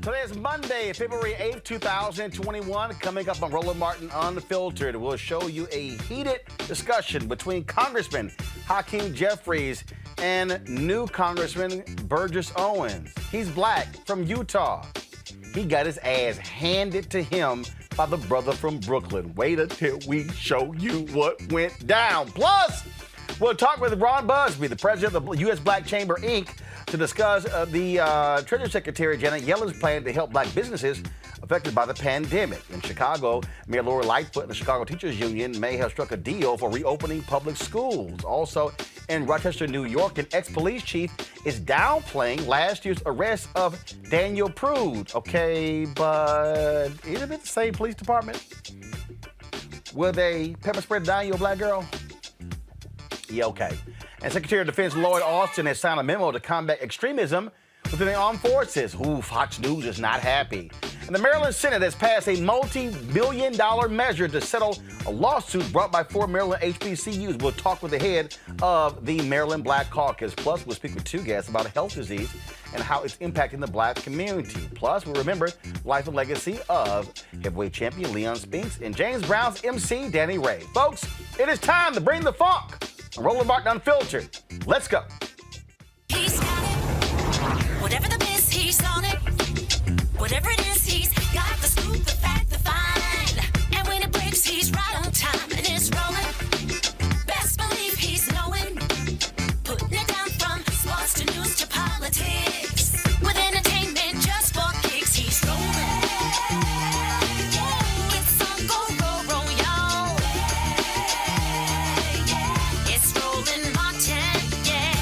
Today is Monday, February 8th, 2021. Coming up on Roland Martin Unfiltered, we'll show you a heated discussion between Congressman Hakeem Jeffries and new Congressman Burgess Owens. He's black from Utah. He got his ass handed to him by the brother from Brooklyn. Wait until we show you what went down. Plus, we'll talk with Ron Busby, the president of the U.S. Black Chamber, Inc., to discuss the Treasury Secretary Janet Yellen's plan to help black businesses affected by the pandemic. In Chicago, Mayor Lightfoot and the Chicago Teachers Union may have struck a deal for reopening public schools. Also, in Rochester, New York, an ex-police chief is downplaying last year's arrest of Daniel Prude. Okay, but isn't it the same police department? Will they pepper spray down your black girl? Yeah, okay. And Secretary of Defense Lloyd Austin has signed a memo to combat extremism within the armed forces. Ooh, Fox News is not happy. And the Maryland Senate has passed a multi-billion-dollar measure to settle a lawsuit brought by 4 Maryland HBCUs. We'll talk with the head of the Maryland Black Caucus. Plus, we'll speak with two guests about a health disease and how it's impacting the black community. Plus, we'll remember life and legacy of heavyweight champion Leon Spinks and James Brown's Emcee, Danny Ray. Folks, it is time to bring the funk. Roland Martin Unfiltered. Let's go. He's got it. Whatever the biz, he's on it. Whatever it is, he's got the scoop, the fact, the find. And when it breaks, he's right on time and it's rolling. Best believe he's knowing. Putting it down from sports to news to politics. With entertainment just for kicks, he's rolling. It's on go, roll, y'all. It's Roland Martin, yeah.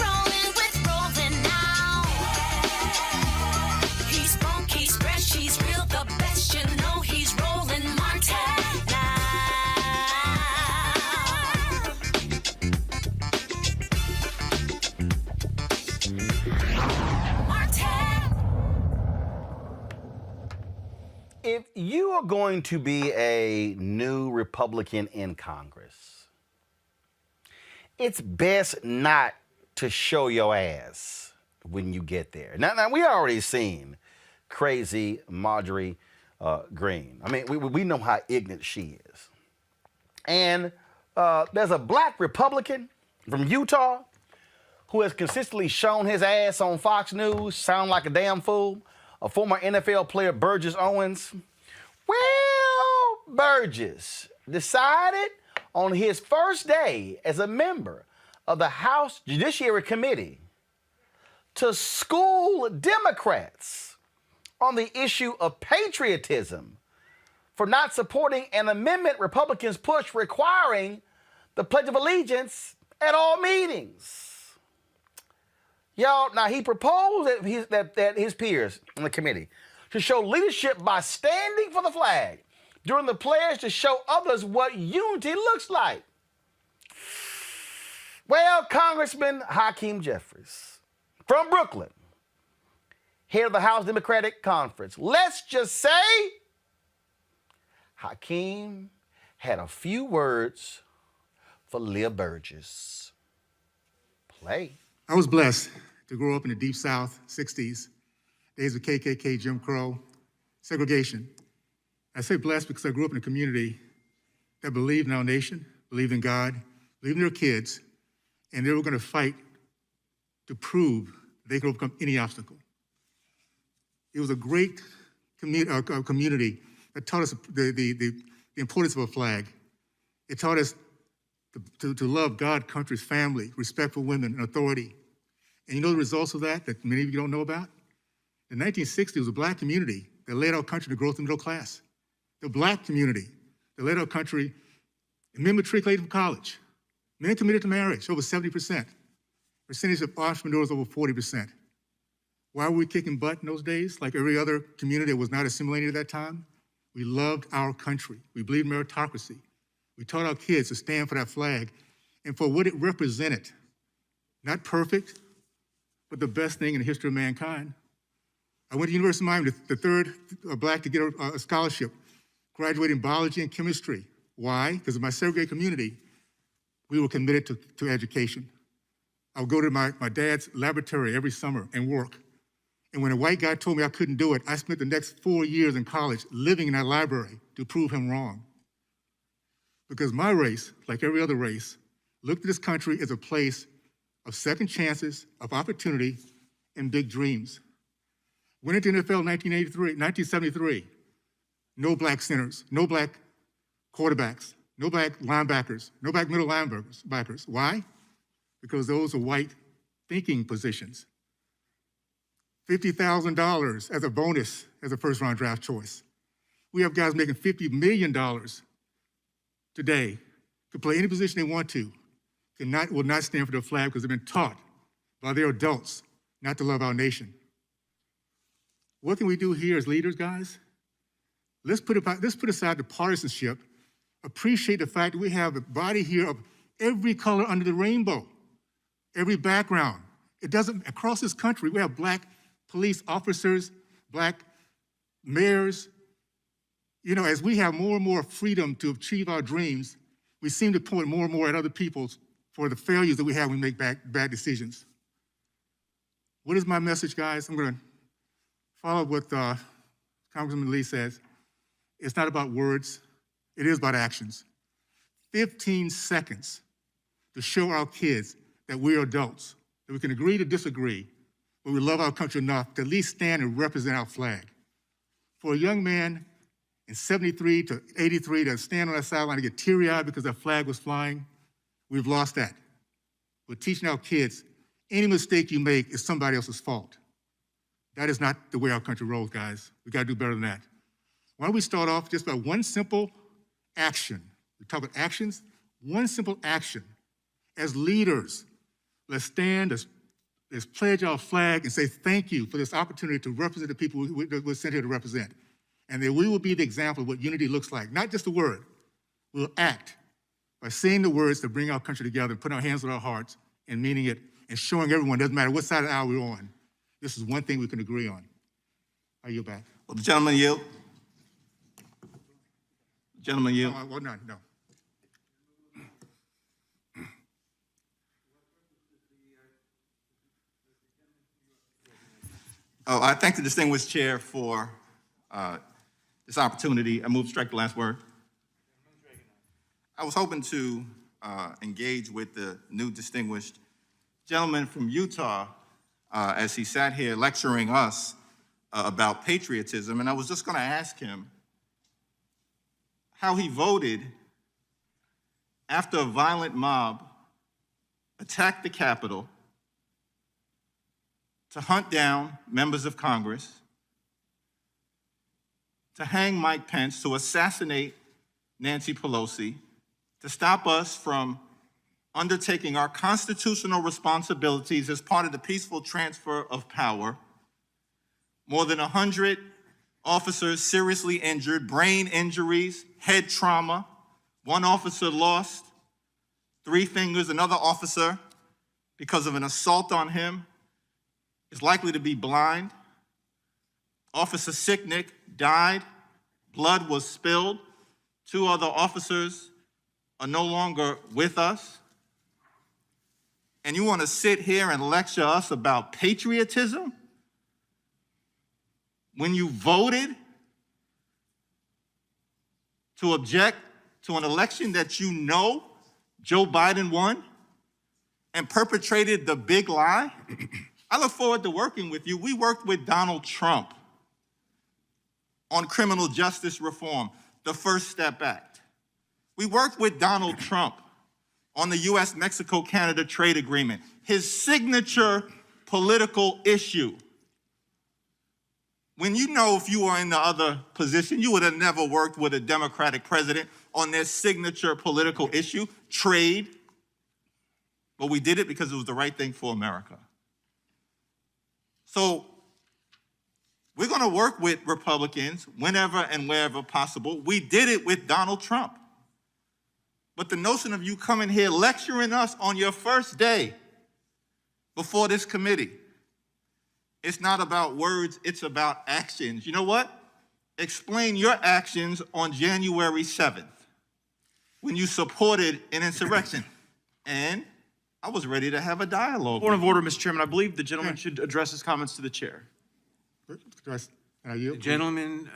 Rolling with Roland now. He's funk, he's fresh, he's real, the best, you know he's Roland Martin now. Martin. If you are going to be a new Republican in Congress, it's best not to show your ass when you get there. Now we already seen crazy Marjorie Greene. I mean, we know how ignorant she is. And there's a black Republican from Utah who has consistently shown his ass on Fox News, sound like a damn fool, a former NFL player, Burgess Owens. Well, Burgess decided on his first day as a member of the House Judiciary Committee to school Democrats on the issue of patriotism for not supporting an amendment Republicans pushed requiring the Pledge of Allegiance at all meetings. Y'all, now he proposed that his peers in the committee to show leadership by standing for the flag during the pledge to show others what unity looks like. Well, Congressman Hakeem Jeffries from Brooklyn, head of the House Democratic Conference, let's just say Hakeem had a few words for Leah Burgess. Play. I was blessed to grow up in the Deep South, 60s, days of KKK, Jim Crow, segregation. I say blessed because I grew up in a community that believed in our nation, believed in God, believed in their kids, and they were going to fight to prove they could overcome any obstacle. It was a great community that taught us the importance of a flag. It taught us to love God, country, family, respect for women, and authority. And you know the results of that many of you don't know about? The 1960s was a black community that led our country to growth in the middle class. The black community that led our country, men matriculated from college, men committed to marriage, over 70%. Percentage of entrepreneurs, over 40%. Why were we kicking butt in those days? Like every other community that was not assimilated at that time? We loved our country. We believed in meritocracy. We taught our kids to stand for that flag and for what it represented. Not perfect, but the best thing in the history of mankind. I went to University of Miami, the third black to get a scholarship, graduating in biology and chemistry. Why? Because in my segregated community, we were committed to education. I would go to my dad's laboratory every summer and work. And when a white guy told me I couldn't do it, I spent the next 4 years in college living in that library to prove him wrong. Because my race, like every other race, looked at this country as a place of second chances, of opportunity, and big dreams. Went into the NFL in 1973. No black centers, no black quarterbacks, no black linebackers, no black middle linebackers. Why? Because those are white thinking positions. $50,000 as a bonus as a first-round draft choice. We have guys making $50 million today to play any position they want to, will not stand for the flag because they've been taught by their adults not to love our nation. What can we do here as leaders, guys? Let's put aside the partisanship, appreciate the fact that we have a body here of every color under the rainbow, every background. It doesn't, across this country, we have black police officers, black mayors. You know, as we have more and more freedom to achieve our dreams, we seem to point more and more at other people for the failures that we have when we make bad decisions. What is my message, guys? I'm gonna follow what Congressman Lee says. It's not about words, it is about actions. 15 seconds to show our kids that we're adults, that we can agree to disagree, but we love our country enough to at least stand and represent our flag. For a young man in 73 to 83 to stand on that sideline and get teary-eyed because our flag was flying, we've lost that. We're teaching our kids, any mistake you make is somebody else's fault. That is not the way our country rolls, guys. We gotta do better than that. Why don't we start off just by one simple action? We talk about actions, one simple action. As leaders, let's stand, let's pledge our flag and say thank you for this opportunity to represent the people we're sent here to represent. And that we will be the example of what unity looks like, not just a word. We'll act by saying the words that bring our country together, putting our hands on our hearts and meaning it, and showing everyone, doesn't matter what side of the aisle we're on, this is one thing we can agree on. I yield back. Will the gentleman yield? Gentleman yield? No. Oh, I thank the distinguished chair for this opportunity. I move to strike the last word. I was hoping to engage with the new distinguished gentleman from Utah as he sat here lecturing us about patriotism, and I was just going to ask him how he voted after a violent mob attacked the Capitol to hunt down members of Congress, to hang Mike Pence, to assassinate Nancy Pelosi, to stop us from undertaking our constitutional responsibilities as part of the peaceful transfer of power. More than 100 officers seriously injured, brain injuries, head trauma. One officer lost 3 fingers. Another officer, because of an assault on him, is likely to be blind. Officer Sicknick died. Blood was spilled. 2 other officers are no longer with us. And you want to sit here and lecture us about patriotism when you voted to object to an election that you know Joe Biden won and perpetrated the big lie? I look forward to working with you. We worked with Donald Trump on criminal justice reform, the First Step Act. We worked with Donald Trump on the U.S.-Mexico-Canada trade agreement, his signature political issue. When you know if you were in the other position, you would have never worked with a Democratic president on their signature political issue, trade. But we did it because it was the right thing for America. So we're going to work with Republicans whenever and wherever possible. We did it with Donald Trump. But the notion of you coming here lecturing us on your first day before this committee, it's not about words, it's about actions. You know what? Explain your actions on January 7th when you supported an insurrection. And I was ready to have a dialogue. Point of order, Mr. Chairman. I believe the gentleman should address his comments to the chair. Can I yield? The gentleman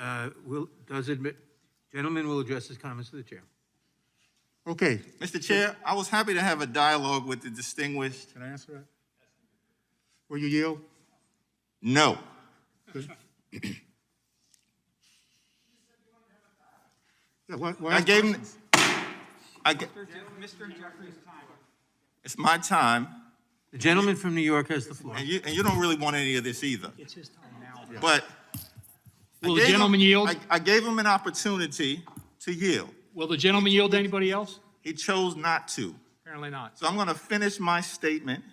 gentleman will address his comments to the chair. Okay. Mr. Chair, I was happy to have a dialogue with the distinguished. Can I answer that? Will you yield? No. Good. Yeah, why I gave him. questions? Mr. Jeffries' time. It's my time, The gentleman from New York has the floor. and you don't really want any of this either. It's his time now. But Will the gentleman yield? I gave him an opportunity to yield. Will the gentleman yield to anybody else? He chose not to. Apparently not. So I'm going to finish my statement,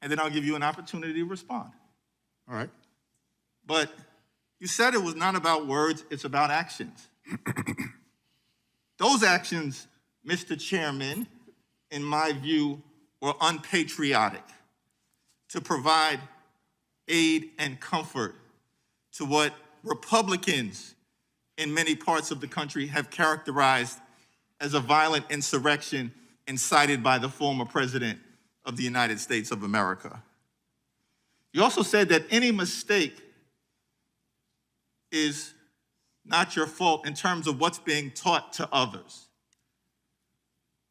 and then I'll give you an opportunity to respond. All right. But you said it was not about words, it's about actions. Those actions, Mr. Chairman, in my view, were unpatriotic to provide aid and comfort to what Republicans in many parts of the country have characterized as a violent insurrection incited by the former president of the United States of America. You also said that any mistake is not your fault in terms of what's being taught to others.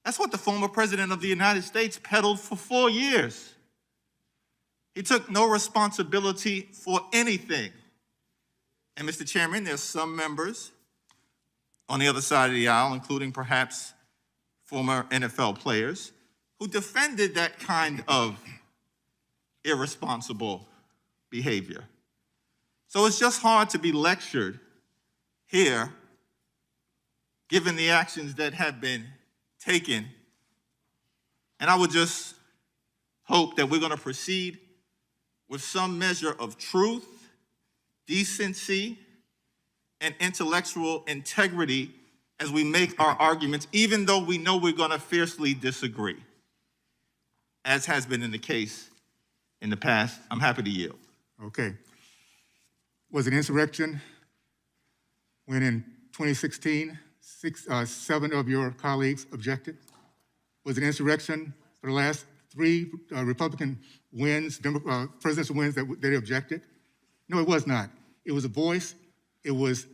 That's what the former president of the United States peddled for 4 years. He took no responsibility for anything. And Mr. Chairman, there's some members on the other side of the aisle, including perhaps former NFL players, who defended that kind of irresponsible behavior. So it's just hard to be lectured here, given the actions that have been taken. And I would just hope that we're going to proceed with some measure of truth, decency, and intellectual integrity as we make our arguments, even though we know we're going to fiercely disagree, as has been in the case in the past. I'm happy to yield. Okay. Was it insurrection when in 2016, 7 of your colleagues objected? Was it insurrection for the last 3 Republican wins, presidential wins that they objected? No, it was not. It was a voice. It was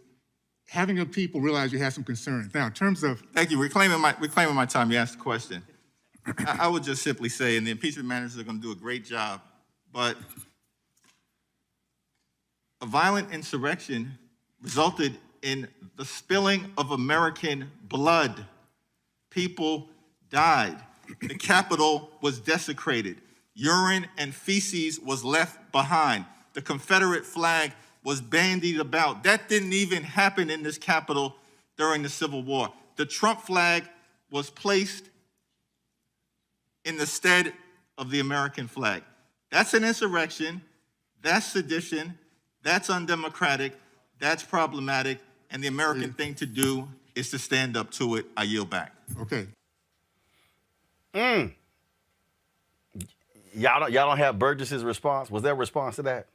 having the people realize you had some concerns. Now, in terms of... Thank you. Reclaiming my time. You asked the question. I would just simply say, and the impeachment managers are going to do a great job, but a violent insurrection resulted in the spilling of American blood. People died. The Capitol was desecrated. Urine and feces was left behind. The Confederate flag was bandied about. That didn't even happen in this Capitol during the Civil War. The Trump flag was placed in the stead of the American flag. That's an insurrection. That's sedition. That's undemocratic. That's problematic. And the American thing to do is to stand up to it. I yield back. Okay. Y'all don't have Burgess's response? Was there a response to that?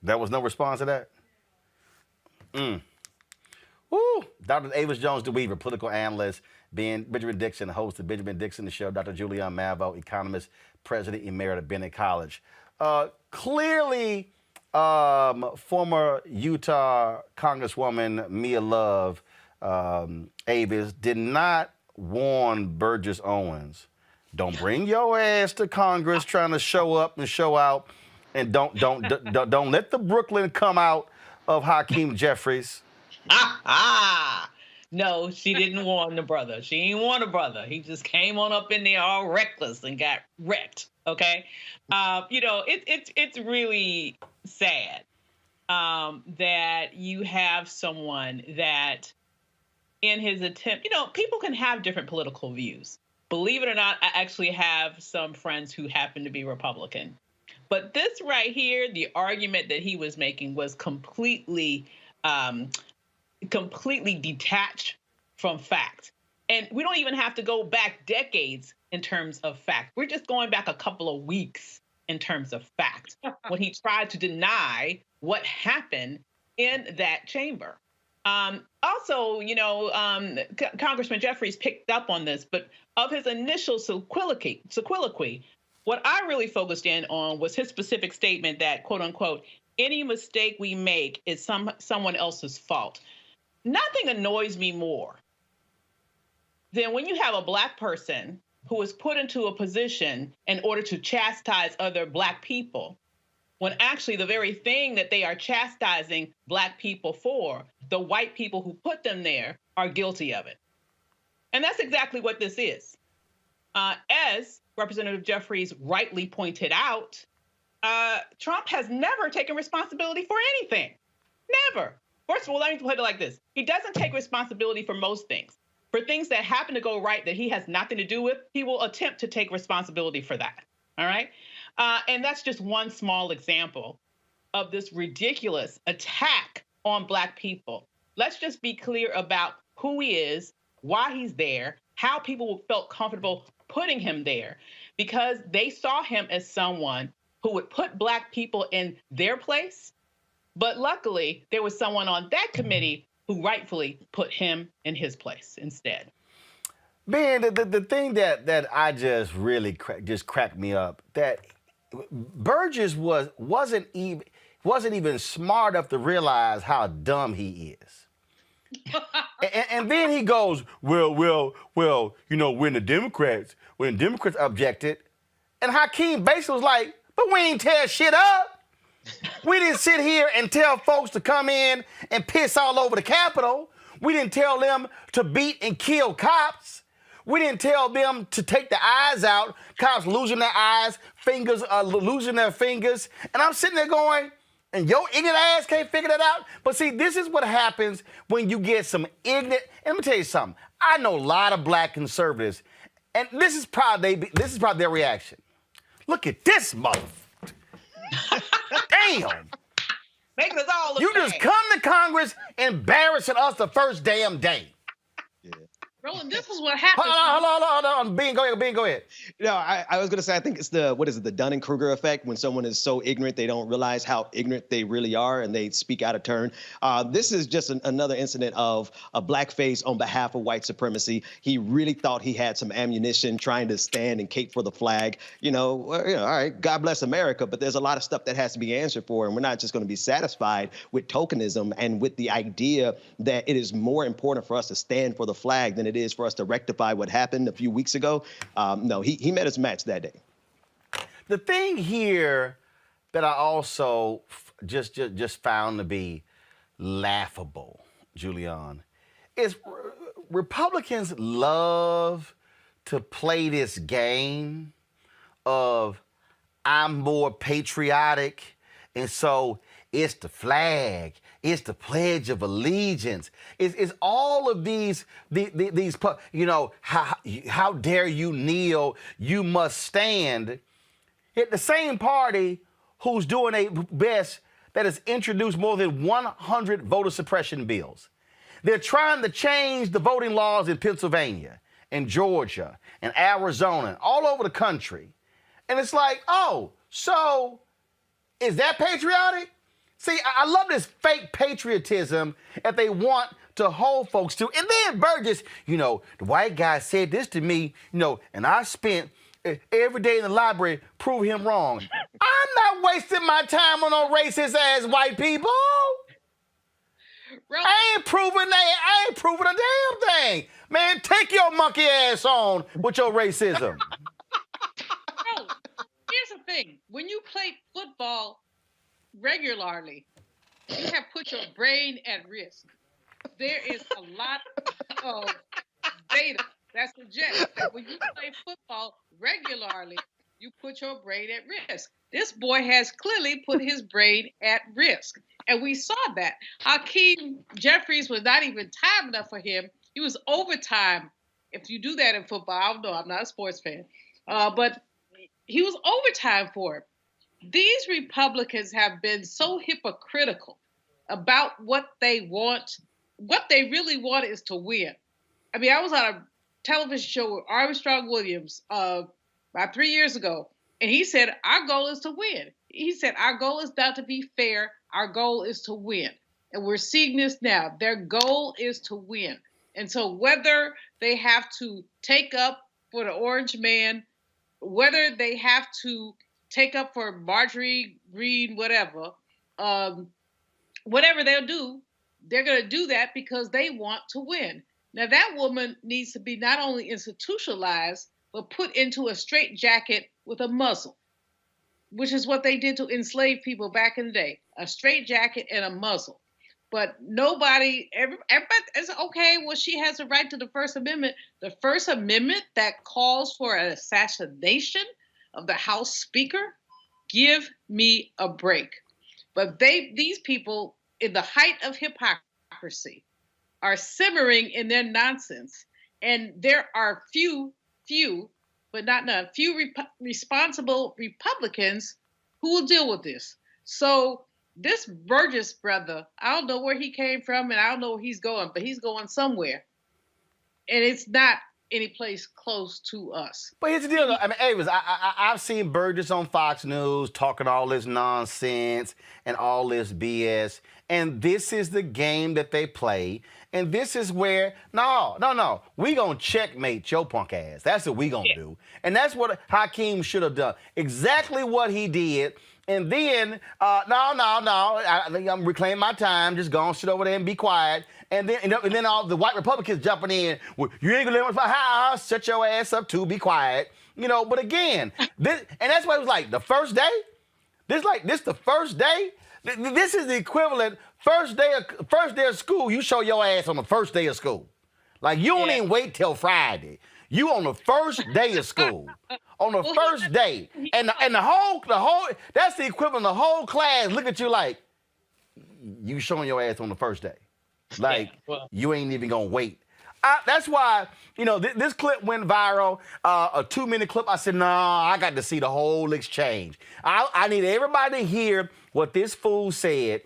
There was no response to that? Woo! Dr. Avis Jones DeWeaver, political analyst, Benjamin Dixon, host of Benjamin Dixon, the show, Dr. Julian Mavo, economist, president emerita at Bennett College. Clearly, former Utah Congresswoman Mia Love Avis did not warn Burgess Owens. Don't bring your ass to Congress trying to show up and show out, and don't let the Brooklyn come out of Hakeem Jeffries. No, she didn't warn the brother. She ain't warn the brother. He just came on up in there all reckless and got wrecked. Okay, it's really sad that you have someone that, in his attempt, people can have different political views. Believe it or not, I actually have some friends who happen to be Republican. But this right here, the argument that he was making was completely detached from fact. And we don't even have to go back decades in terms of fact. We're just going back a couple of weeks in terms of fact, when he tried to deny what happened in that chamber. Also, Congressman Jeffries picked up on this, but of his initial soliloquy, what I really focused in on was his specific statement that, quote unquote, any mistake we make is someone else's fault. Nothing annoys me more than when you have a Black person who is put into a position in order to chastise other Black people, when actually the very thing that they are chastising Black people for, the white people who put them there are guilty of it. And that's exactly what this is. As Representative Jeffries rightly pointed out, Trump has never taken responsibility for anything. Never. First of all, let me put it like this. He doesn't take responsibility for most things. For things that happen to go right that he has nothing to do with, he will attempt to take responsibility for that. All right? And that's just one small example of this ridiculous attack on Black people. Let's just be clear about who he is, why he's there, how people felt comfortable putting him there, because they saw him as someone who would put Black people in their place. But luckily, there was someone on that committee who rightfully put him in his place instead. Ben, the thing that I just really cracked me up, that Burgess wasn't even smart enough to realize how dumb he is. and then he goes, well, when the Democrats objected, and Hakeem basically was like, but we ain't tear shit up. We didn't sit here and tell folks to come in and piss all over the Capitol. We didn't tell them to beat and kill cops. We didn't tell them to take the eyes out. Cops losing their eyes, fingers losing their fingers. And I'm sitting there going, and your ignorant ass can't figure that out? But see, this is what happens when you get some ignorant. And let me tell you something. I know a lot of Black conservatives, and this is probably their reaction. Look at this motherfucker. Damn. Making us all look You just bad. come to Congress embarrassing us the first damn day. Roland, this is what happens. Hold on. Bean, go ahead. No, I was going to say, I think it's the Dunning-Kruger effect, when someone is so ignorant, they don't realize how ignorant they really are, and they speak out of turn. This is just another incident of a blackface on behalf of white supremacy. He really thought he had some ammunition trying to stand and cape for the flag. All right, God bless America, but there's a lot of stuff that has to be answered for, and we're not just going to be satisfied with tokenism and with the idea that it is more important for us to stand for the flag than it is for us to rectify what happened a few weeks ago. No, he met his match that day. The thing here that I also just found to be laughable, Julian, is Republicans love to play this game of I'm more patriotic, and so it's the flag, it's the Pledge of Allegiance, it's all of these how dare you kneel, you must stand. Yet the same party who's doing a best that has introduced more than 100 voter suppression bills. They're trying to change the voting laws in Pennsylvania and Georgia and Arizona, all over the country. And it's like, oh, so is that patriotic? See, I love this fake patriotism that they want to hold folks to. And then Burgess, the white guy said this to me, and I spent every day in the library proving him wrong. I'm not wasting my time on no racist ass white people. I ain't proving a damn thing. Man, take your monkey ass on with your racism. Bro, here's the thing. When you play football regularly, you have put your brain at risk. There is a lot of data that suggests that when you play football regularly, you put your brain at risk. This boy has clearly put his brain at risk. And we saw that. Hakeem Jeffries was not even time enough for him. He was overtime. If you do that in football, I don't know, I'm not a sports fan. But he was overtime for him. These Republicans have been so hypocritical about what they want. What they really want is to win. I mean, I was on a television show with Armstrong Williams about 3 years ago, and he said, our goal is to win. He said, our goal is not to be fair. Our goal is to win. And we're seeing this now. Their goal is to win. And so whether they have to take up for the orange man, whether they have to take up for Marjorie Greene, whatever, whatever they'll do, they're going to do that because they want to win. Now, that woman needs to be not only institutionalized, but put into a straitjacket with a muzzle, which is what they did to enslave people back in the day, a straitjacket and a muzzle. But everybody is okay, well, she has a right to the First Amendment. The First Amendment that calls for an assassination of the House Speaker, give me a break. But these people, in the height of hypocrisy, are simmering in their nonsense. And there are few, but not none, responsible Republicans who will deal with this. So this Burgess brother, I don't know where he came from and I don't know where he's going, but he's going somewhere. And it's not any place close to us. But here's the deal, though. I mean, Avis, I've seen Burgess on Fox News talking all this nonsense and all this BS, and this is the game that they play, and this is where, no, we gonna checkmate your punk ass. That's what we gonna do. And that's what Hakeem should have done. Exactly what he did. And then, I'm reclaiming my time, just go and sit over there and be quiet. And then all the white Republicans jumping in, well, you ain't gonna let me shut your ass up too, be quiet. But again, and that's why it was like the first day. This the first day. This is the equivalent first day of school. You show your ass on the first day of school. Like you don't even wait till Friday. You on the first day of school. On the first day. And the whole that's the equivalent of the whole class look at you like you showing your ass on the first day. Like you ain't even gonna wait. That's why, this clip went viral, a 2-minute clip. I said, I got to see the whole exchange. I need everybody to hear what this fool said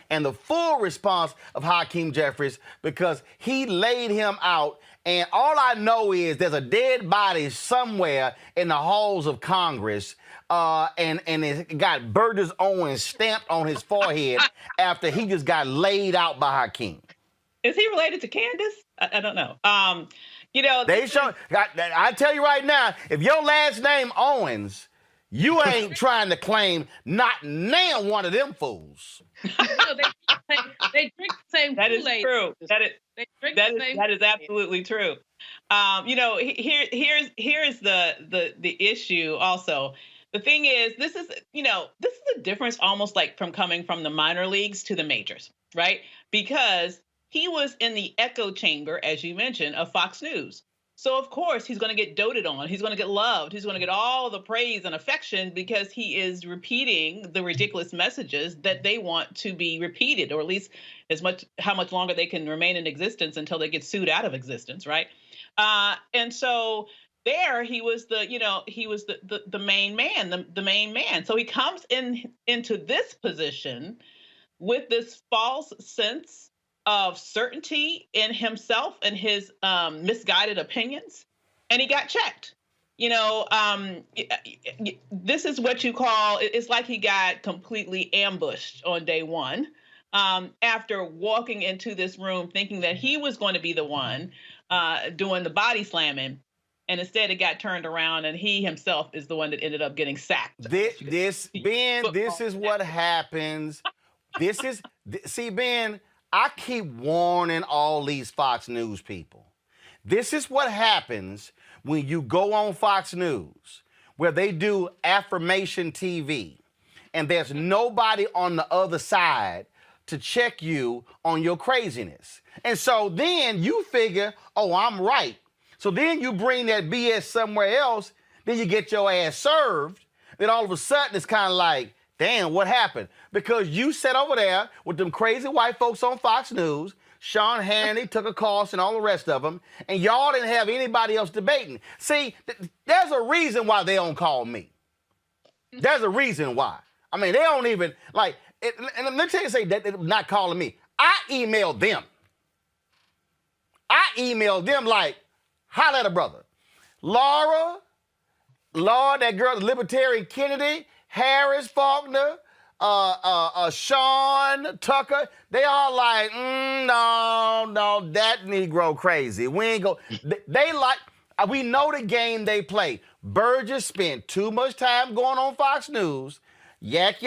and the full response of Hakeem Jeffries, because he laid him out. And all I know is there's a dead body somewhere in the halls of Congress, and it got Burgess Owens stamped on his forehead after he just got laid out by Hakeem. Is he related to Candace? I don't know. I tell you right now, if your last name Owens, you ain't trying to claim not now one of them fools. They drink the same That is Kool-Aid. true. That is absolutely true. Here's the issue also. The thing is, this is the difference almost like from coming from the minor leagues to the majors, right? Because he was in the echo chamber, as you mentioned, of Fox News. So, of course, he's going to get doted on. He's going to get loved. He's going to get all the praise and affection because he is repeating the ridiculous messages that they want to be repeated, or at least how much longer they can remain in existence until they get sued out of existence, right? And so there he was the main man, the main man. So he comes into this position with this false sense of certainty in himself and his misguided opinions, and he got checked. This is what you call, it's like he got completely ambushed on day one after walking into this room thinking that he was going to be the one doing the body slamming, and instead it got turned around and he himself is the one that ended up getting sacked. This is what happens. Ben, I keep warning all these Fox News people. This is what happens when you go on Fox News, where they do affirmation TV, and there's nobody on the other side to check you on your craziness. And so then you figure, I'm right. So then you bring that BS somewhere else, then you get your ass served, then all of a sudden it's kind of like, damn, what happened? Because you sat over there with them crazy white folks on Fox News, Sean Hannity, Tucker Carlson, all the rest of them, and y'all didn't have anybody else debating. See, there's a reason why they don't call me. There's a reason why. I mean, they don't even, and let me tell you, say that they're not calling me. I emailed them. Like, holla at a brother. Laura, that girl, the Libertarian Kennedy, Harris, Faulkner, Sean, Tucker, they all like, no, that Negro crazy. We ain't go. We know the game they play. Burgess spent too much time going on Fox News, yak,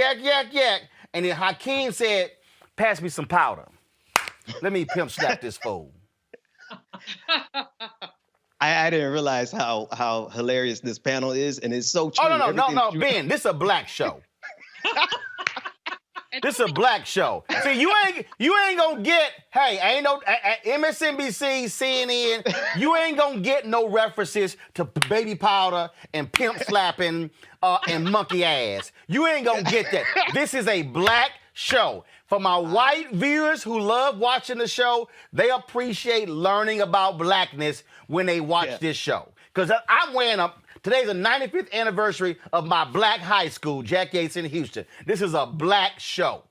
And then Hakeem said, pass me some powder. Let me pimp slap this fool. I didn't realize how hilarious this panel is, and it's so true. Oh, no, Ben, this is a black show. This is a black show. See, you ain't gonna get, hey, ain't no MSNBC, CNN, you ain't gonna get no references to baby powder and pimp slapping and monkey ass. You ain't gonna get that. This is a black show. For my white viewers who love watching the show, they appreciate learning about blackness when they watch this show. Because I'm wearing today's the 95th anniversary of my black high school, Jack Yates in Houston. This is a black show.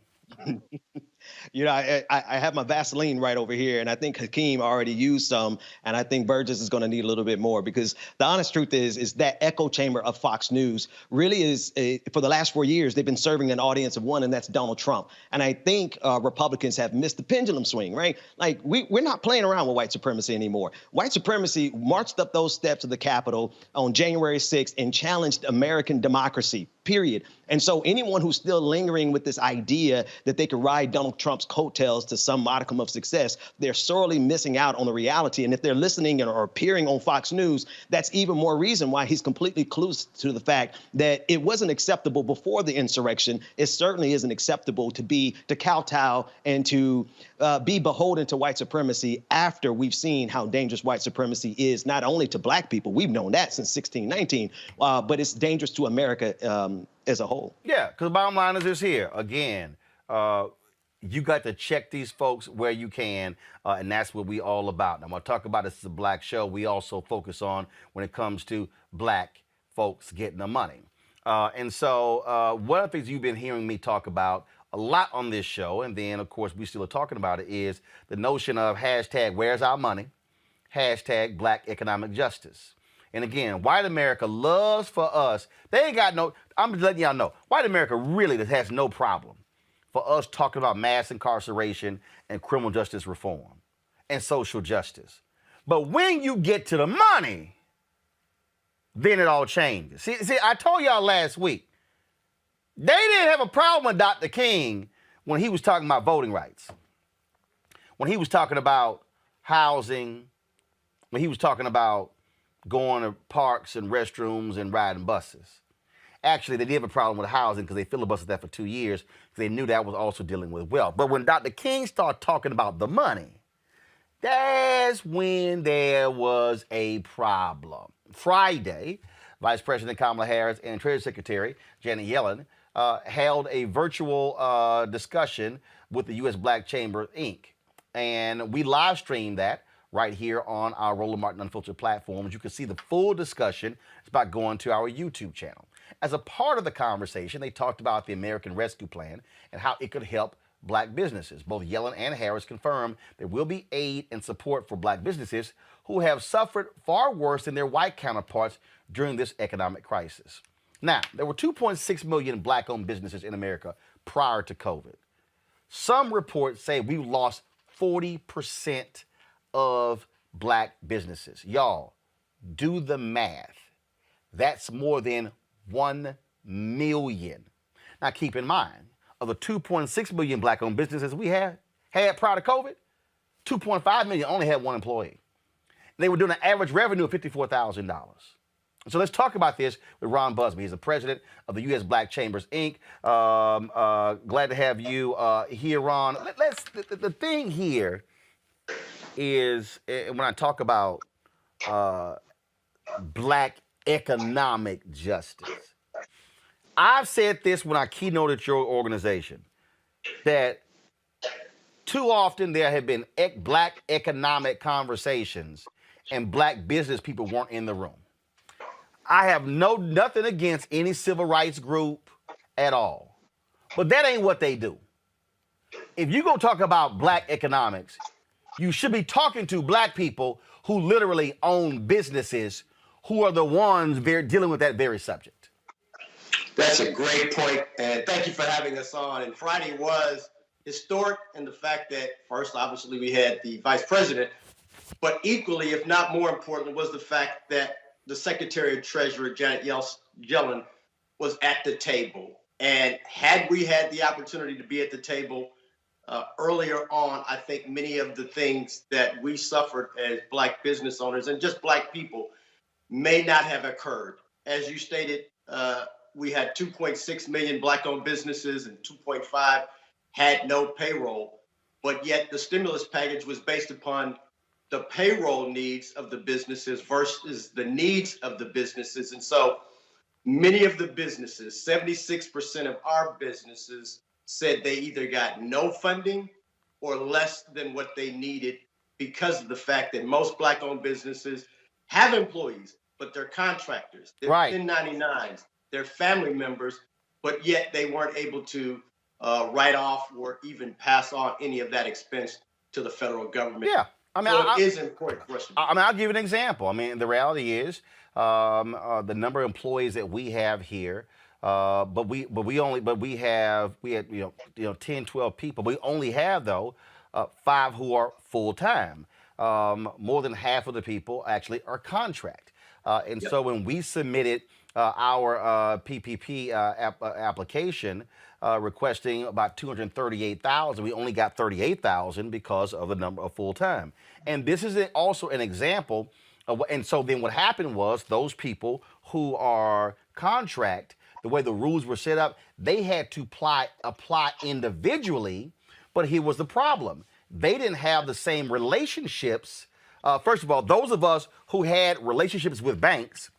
You know, I have my Vaseline right over here, and I think Hakeem already used some, and I think Burgess is going to need a little bit more, because the honest truth is that echo chamber of Fox News really is, for the last 4 years, they've been serving an audience of one, and that's Donald Trump. And I think Republicans have missed the pendulum swing, right? Like, we're not playing around with white supremacy anymore. White supremacy marched up those steps of the Capitol on January 6th and challenged American democracy, period. And so anyone who's still lingering with this idea that they could ride Donald Trump's coattails to some modicum of success, they're sorely missing out on the reality. And if they're listening or appearing on Fox News, that's even more reason why he's completely clueless to the fact that it wasn't acceptable before the insurrection. It certainly isn't acceptable to kowtow and to be beholden to white supremacy after we've seen how dangerous white supremacy is, not only to black people, we've known that since 1619, but it's dangerous to America as a whole. Yeah, because the bottom line is this here. Again, you got to check these folks where you can, and that's what we all about. Now, I'm going to talk about this as a black show. We also focus on when it comes to black folks getting the money. And so one of the things you've been hearing me talk about a lot on this show, and then, of course, we still are talking about it, is the notion of hashtag where's our money, hashtag black economic justice. And again, white America loves for us. They ain't got no, I'm just letting y'all know, white America really has no problem for us talking about mass incarceration and criminal justice reform and social justice. But when you get to the money, then it all changes. See, I told y'all last week, they didn't have a problem with Dr. King when he was talking about voting rights, when he was talking about housing, when he was talking about going to parks and restrooms and riding buses. Actually, they did have a problem with housing because they filibustered that for 2 years because they knew that was also dealing with wealth. But when Dr. King started talking about the money, that's when there was a problem. Friday, Vice President Kamala Harris and Treasury Secretary Janet Yellen held a virtual discussion with the U.S. Black Chamber, Inc. And we live streamed that right here on our Roland Martin Unfiltered platforms. You can see the full discussion. It's about going to our YouTube channel. As a part of the conversation, they talked about the American Rescue Plan and how it could help black businesses. Both Yellen and Harris confirmed there will be aid and support for black businesses who have suffered far worse than their white counterparts during this economic crisis. Now, there were 2.6 million black-owned businesses in America prior to COVID. Some reports say we lost 40% of black businesses. Y'all, do the math. That's more than 1 million. Now, keep in mind, of the 2.6 million black-owned businesses we had prior to COVID, 2.5 million only had one employee. They were doing an average revenue of $54,000. So let's talk about this with Ron Busby. He's the president of the U.S. Black Chambers, Inc. Glad to have you here, Ron. The thing here is, when I talk about black economic justice, I've said this when I keynoted your organization, that too often there have been black economic conversations and black business people weren't in the room. I have nothing against any civil rights group at all, but that ain't what they do. If you're going to talk about black economics, you should be talking to black people who literally own businesses, who are the ones dealing with that very subject. That's a great point, and thank you for having us on. And Friday was historic in the fact that, first, obviously, we had the vice president, but equally, if not more important, was the fact that the Secretary of Treasury, Janet Yellen, was at the table. And had we had the opportunity to be at the table earlier on, I think many of the things that we suffered as Black business owners and just Black people may not have occurred. As you stated, we had 2.6 million Black-owned businesses and 2.5 had no payroll, but yet the stimulus package was based upon the payroll needs of the businesses versus the needs of the businesses. And so many of the businesses, 76% of our businesses, said they either got no funding or less than what they needed because of the fact that most Black-owned businesses have employees, but they're contractors, they're Right. 1099s, they're family members, but yet they weren't able to write off or even pass on any of that expense to the federal government. Yeah. I mean, so it is an important question. I mean, I'll give you an example. I mean, the reality is the number of employees that we have here, but we had 10, 12 people. We only have though 5 who are full time. More than half of the people actually are contract. And so when we submitted our PPP application requesting about 238,000, we only got 38,000 because of the number of full time. And this is also an example of what, and so then what happened was those people who are contract, the way the rules were set up, they had to apply individually. But here was the problem. They didn't have the same relationships. First of all, those of us who had relationships with banks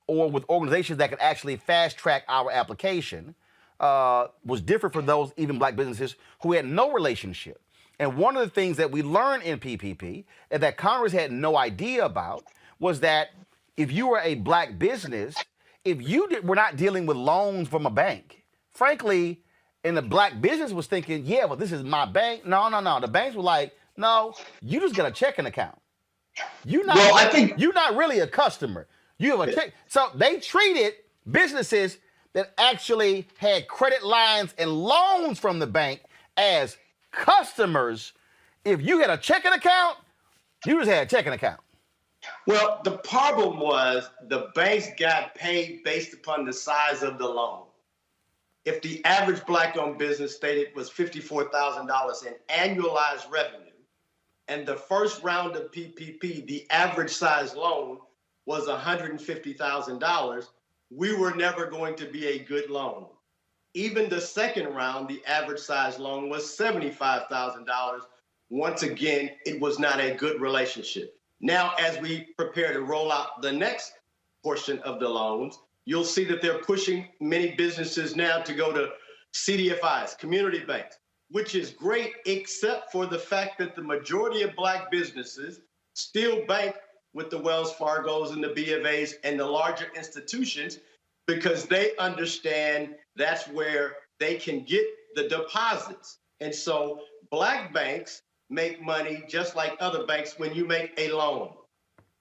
or with organizations that could actually fast track our application was different from those even Black businesses who had no relationship. And one of the things that we learned in PPP and that Congress had no idea about was that if you were a Black business, if you were not dealing with loans from a bank, frankly, and the Black business was thinking, yeah, well, this is my bank. No. The banks were like, no, you just got a checking account. You're not really a customer. You have a check. So they treated businesses that actually had credit lines and loans from the bank as customers. If you had a checking account, you just had a checking account. Well, the problem was the banks got paid based upon the size of the loan. If the average Black-owned business stated was $54,000 in annualized revenue, and the first round of PPP, the average size loan was $150,000, we were never going to be a good loan. Even the second round, the average size loan was $75,000. Once again, it was not a good relationship. Now, as we prepare to roll out the next portion of the loans, you'll see that they're pushing many businesses now to go to CDFIs, community banks, which is great, except for the fact that the majority of Black businesses still bank with the Wells Fargos and the B of A's and the larger institutions because they understand that's where they can get the deposits. And so Black banks make money just like other banks when you make a loan.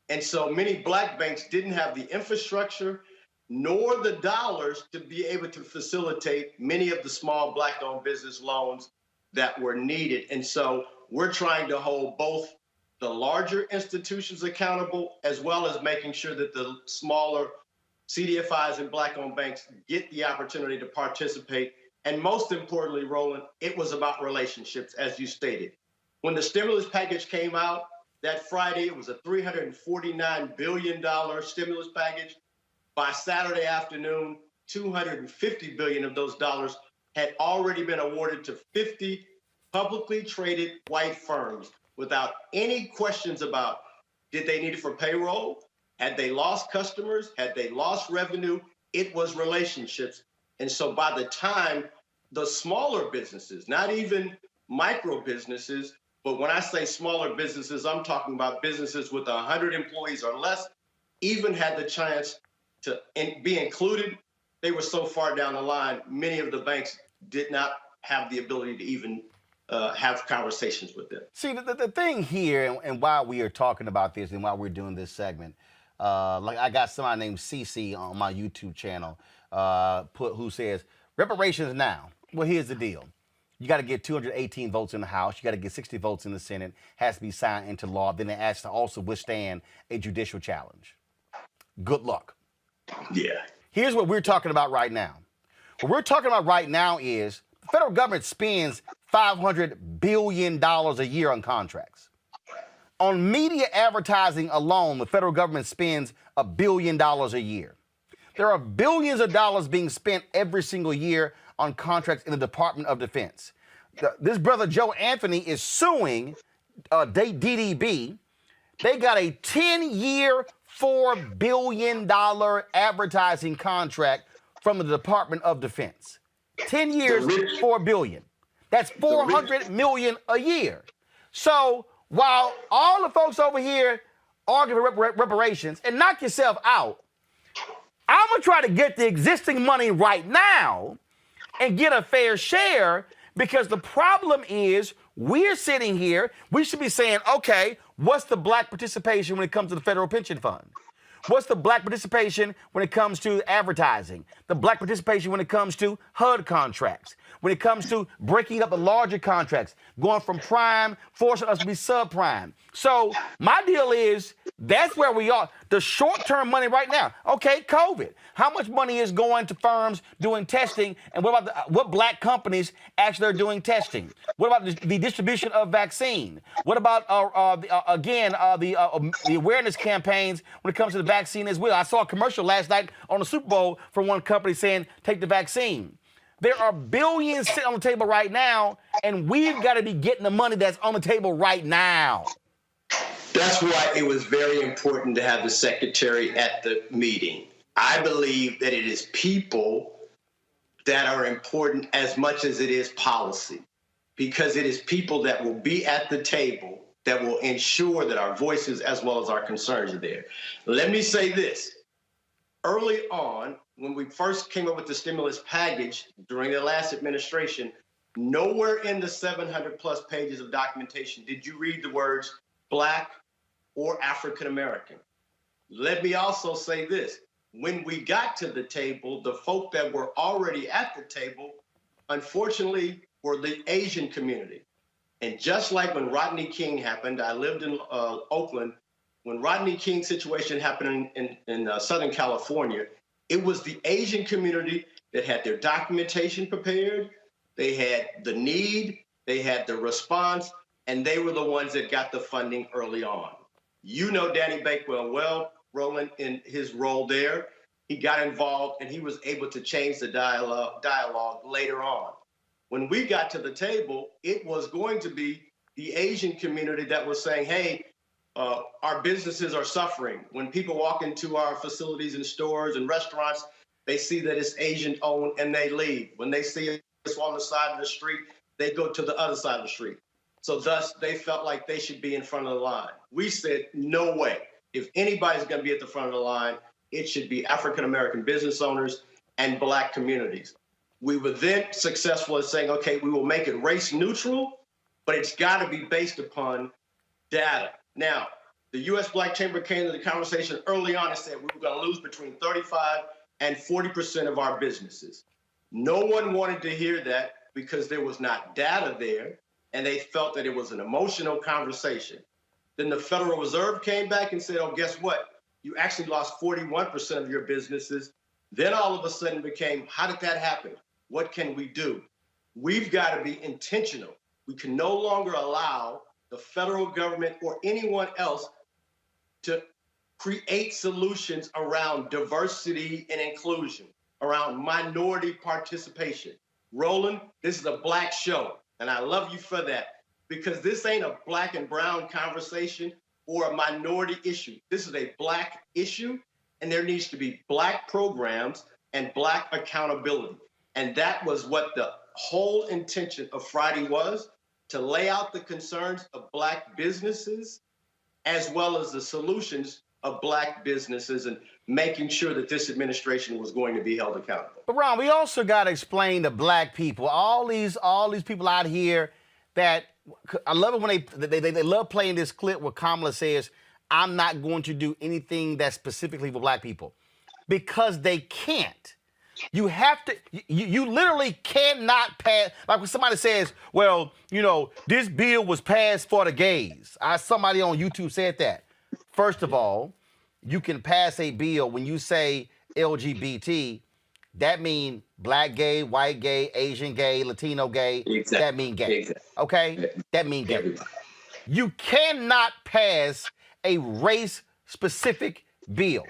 And so many Black banks didn't have the infrastructure nor the dollars to be able to facilitate many of the small Black-owned business loans that were needed. And so we're trying to hold both the larger institutions accountable as well as making sure that the smaller CDFIs and Black-owned banks get the opportunity to participate. And most importantly, Roland, it was about relationships, as you stated. When the stimulus package came out that Friday, it was a $349 billion stimulus package. By Saturday afternoon, $250 billion of those dollars had already been awarded to 50 publicly traded white firms without any questions about did they need it for payroll? Had they lost customers? Had they lost revenue? It was relationships. And so by the time the smaller businesses, not even micro businesses, but when I say smaller businesses, I'm talking about businesses with 100 employees or less, even had the chance to be included, they were so far down the line, many of the banks did not have the ability to even have conversations with them. See, the thing here, and why we are talking about this and why we're doing this segment, like I got somebody named CC on my YouTube channel who says, reparations now. Well, here's the deal. You got to get 218 votes in the House. You got to get 60 votes in the Senate. Has to be signed into law. Then it has to also withstand a judicial challenge. Good luck. Yeah. Here's what we're talking about right now. What we're talking about right now is the federal government spends $500 billion a year on contracts. On media advertising alone, the federal government spends $1 billion a year. There are billions of dollars being spent every single year on contracts in the Department of Defense. This brother Joe Anthony is suing DDB. They got a 10-year, $4 billion advertising contract from the Department of Defense. 10 years, $4 billion. That's $400 million a year. So while all the folks over here argue for reparations, and knock yourself out, I'm going to try to get the existing money right now and get a fair share, because the problem is we're sitting here, we should be saying, okay, what's the black participation when it comes to the federal pension fund? What's the black participation when it comes to advertising? The black participation when it comes to HUD contracts? When it comes to breaking up the larger contracts, going from prime, forcing us to be subprime. So my deal is, that's where we are. The short-term money right now. Okay, COVID. How much money is going to firms doing testing? And what about what black companies actually are doing testing? What about the distribution of vaccine? What about, the awareness campaigns when it comes to the vaccine as well? I saw a commercial last night on the Super Bowl from one company saying, take the vaccine. There are billions sitting on the table right now, and we've got to be getting the money that's on the table right now. That's why it was very important to have the secretary at the meeting. I believe that it is people that are important as much as it is policy, because it is people that will be at the table that will ensure that our voices as well as our concerns are there. Let me say this. Early on, when we first came up with the stimulus package during the last administration, nowhere in the 700 plus pages of documentation did you read the words Black or African American. Let me also say this. When we got to the table, the folk that were already at the table, unfortunately, were the Asian community. And just like when Rodney King happened, I lived in Oakland. When Rodney King's situation happened in Southern California, it was the Asian community that had their documentation prepared, they had the need, they had the response, and they were the ones that got the funding early on. You know Danny Bakewell well, Roland, in his role there. He got involved and he was able to change the dialogue later on. When we got to the table, it was going to be the Asian community that was saying, hey, our businesses are suffering. When people walk into our facilities and stores and restaurants, they see that it's Asian owned and they leave. When they see us on the side of the street, they go to the other side of the street. So thus, they felt like they should be in front of the line. We said, no way. If anybody's going to be at the front of the line, it should be African-American business owners and Black communities. We were then successful in saying, okay, we will make it race neutral, but it's got to be based upon data. Now, the U.S. Black Chamber came to the conversation early on and said we were going to lose between 35 and 40% of our businesses. No one wanted to hear that because there was not data there, and they felt that it was an emotional conversation. Then the Federal Reserve came back and said, oh, guess what? You actually lost 41% of your businesses. Then all of a sudden became, how did that happen? What can we do? We've got to be intentional. We can no longer allow the federal government or anyone else to create solutions around diversity and inclusion, around minority participation. Roland, this is a Black show, and I love you for that, because this ain't a Black and brown conversation or a minority issue. This is a Black issue, and there needs to be Black programs and Black accountability. And that was what the whole intention of Friday was, to lay out the concerns of Black businesses as well as the solutions of Black businesses, and making sure that this administration was going to be held accountable. But Ron, we also got to explain to Black people, all these people out here that, I love it when they love playing this clip where Kamala says, I'm not going to do anything that's specifically for Black people, because they can't. You have to, you literally cannot pass, like when somebody says, well, you know, this bill was passed for the gays. Somebody on YouTube said that. First of all, you can pass a bill when you say LGBT, that mean black gay, white gay, Asian gay, Latino gay. Exactly. That mean gay. Exactly. Okay? That mean gay. Everybody. You cannot pass a race-specific bill.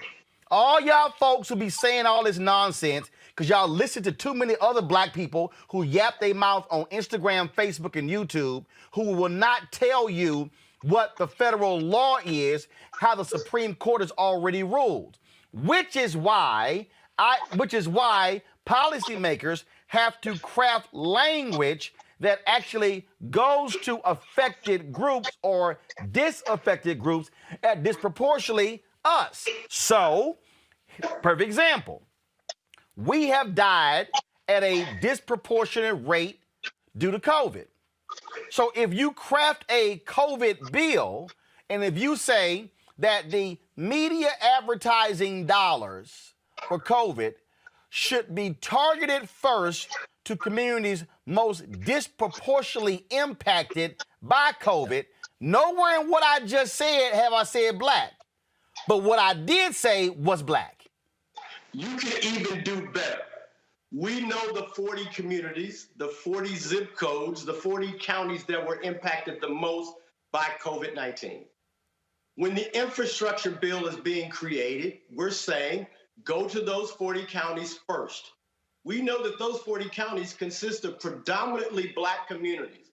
All y'all folks who be saying all this nonsense because y'all listen to too many other black people who yap their mouth on Instagram, Facebook, and YouTube who will not tell you what the federal law is, how the Supreme Court has already ruled. Which is why policymakers have to craft language that actually goes to affected groups or disaffected groups at disproportionately us. So, perfect example. We have died at a disproportionate rate due to COVID. So if you craft a COVID bill, and if you say that the media advertising dollars for COVID should be targeted first to communities most disproportionately impacted by COVID, nowhere in what I just said have I said black. But what I did say was black. You can even do better. We know the 40 communities, the 40 zip codes, the 40 counties that were impacted the most by COVID-19. When the infrastructure bill is being created, we're saying go to those 40 counties first. We know that those 40 counties consist of predominantly black communities.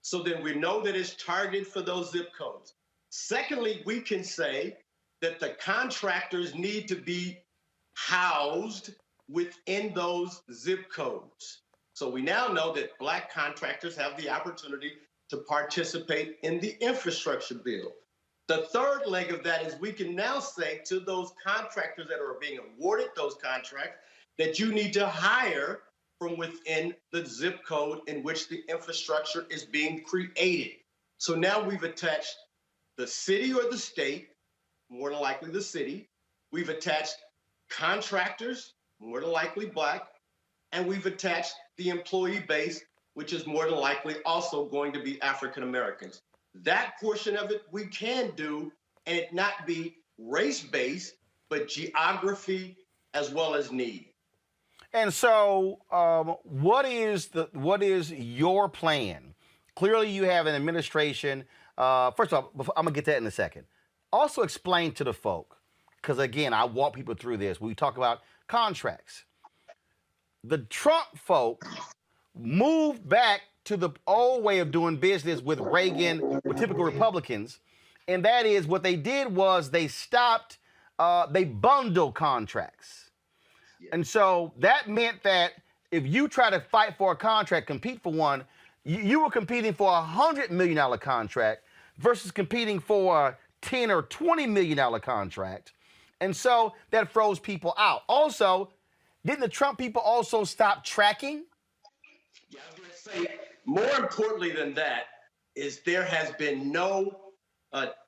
So then we know that it's targeted for those zip codes. Secondly, we can say that the contractors need to be housed within those zip codes. So we now know that black contractors have the opportunity to participate in the infrastructure bill. The third leg of that is we can now say to those contractors that are being awarded those contracts that you need to hire from within the zip code in which the infrastructure is being created. So now we've attached the city or the state, more than likely the city. We've attached contractors, more than likely black, and we've attached the employee base, which is more than likely also going to be African Americans. That portion of it we can do and it not be race-based, but geography as well as need. And so what is your plan? Clearly you have an administration. First of all, I'm going to get to that in a second. Also explain to the folk, because again, I walk people through this. We talk about contracts. The Trump folk moved back to the old way of doing business with Reagan, with typical Republicans. And that is what they did was they stopped, they bundled contracts. Yeah. And so that meant that if you try to fight for a contract, compete for one, you were competing for a $100 million contract versus competing for a $10 or $20 million contract. And so that throws people out. Also, didn't the Trump people also stop tracking? Yeah, I was going to say, more importantly than that is there has been no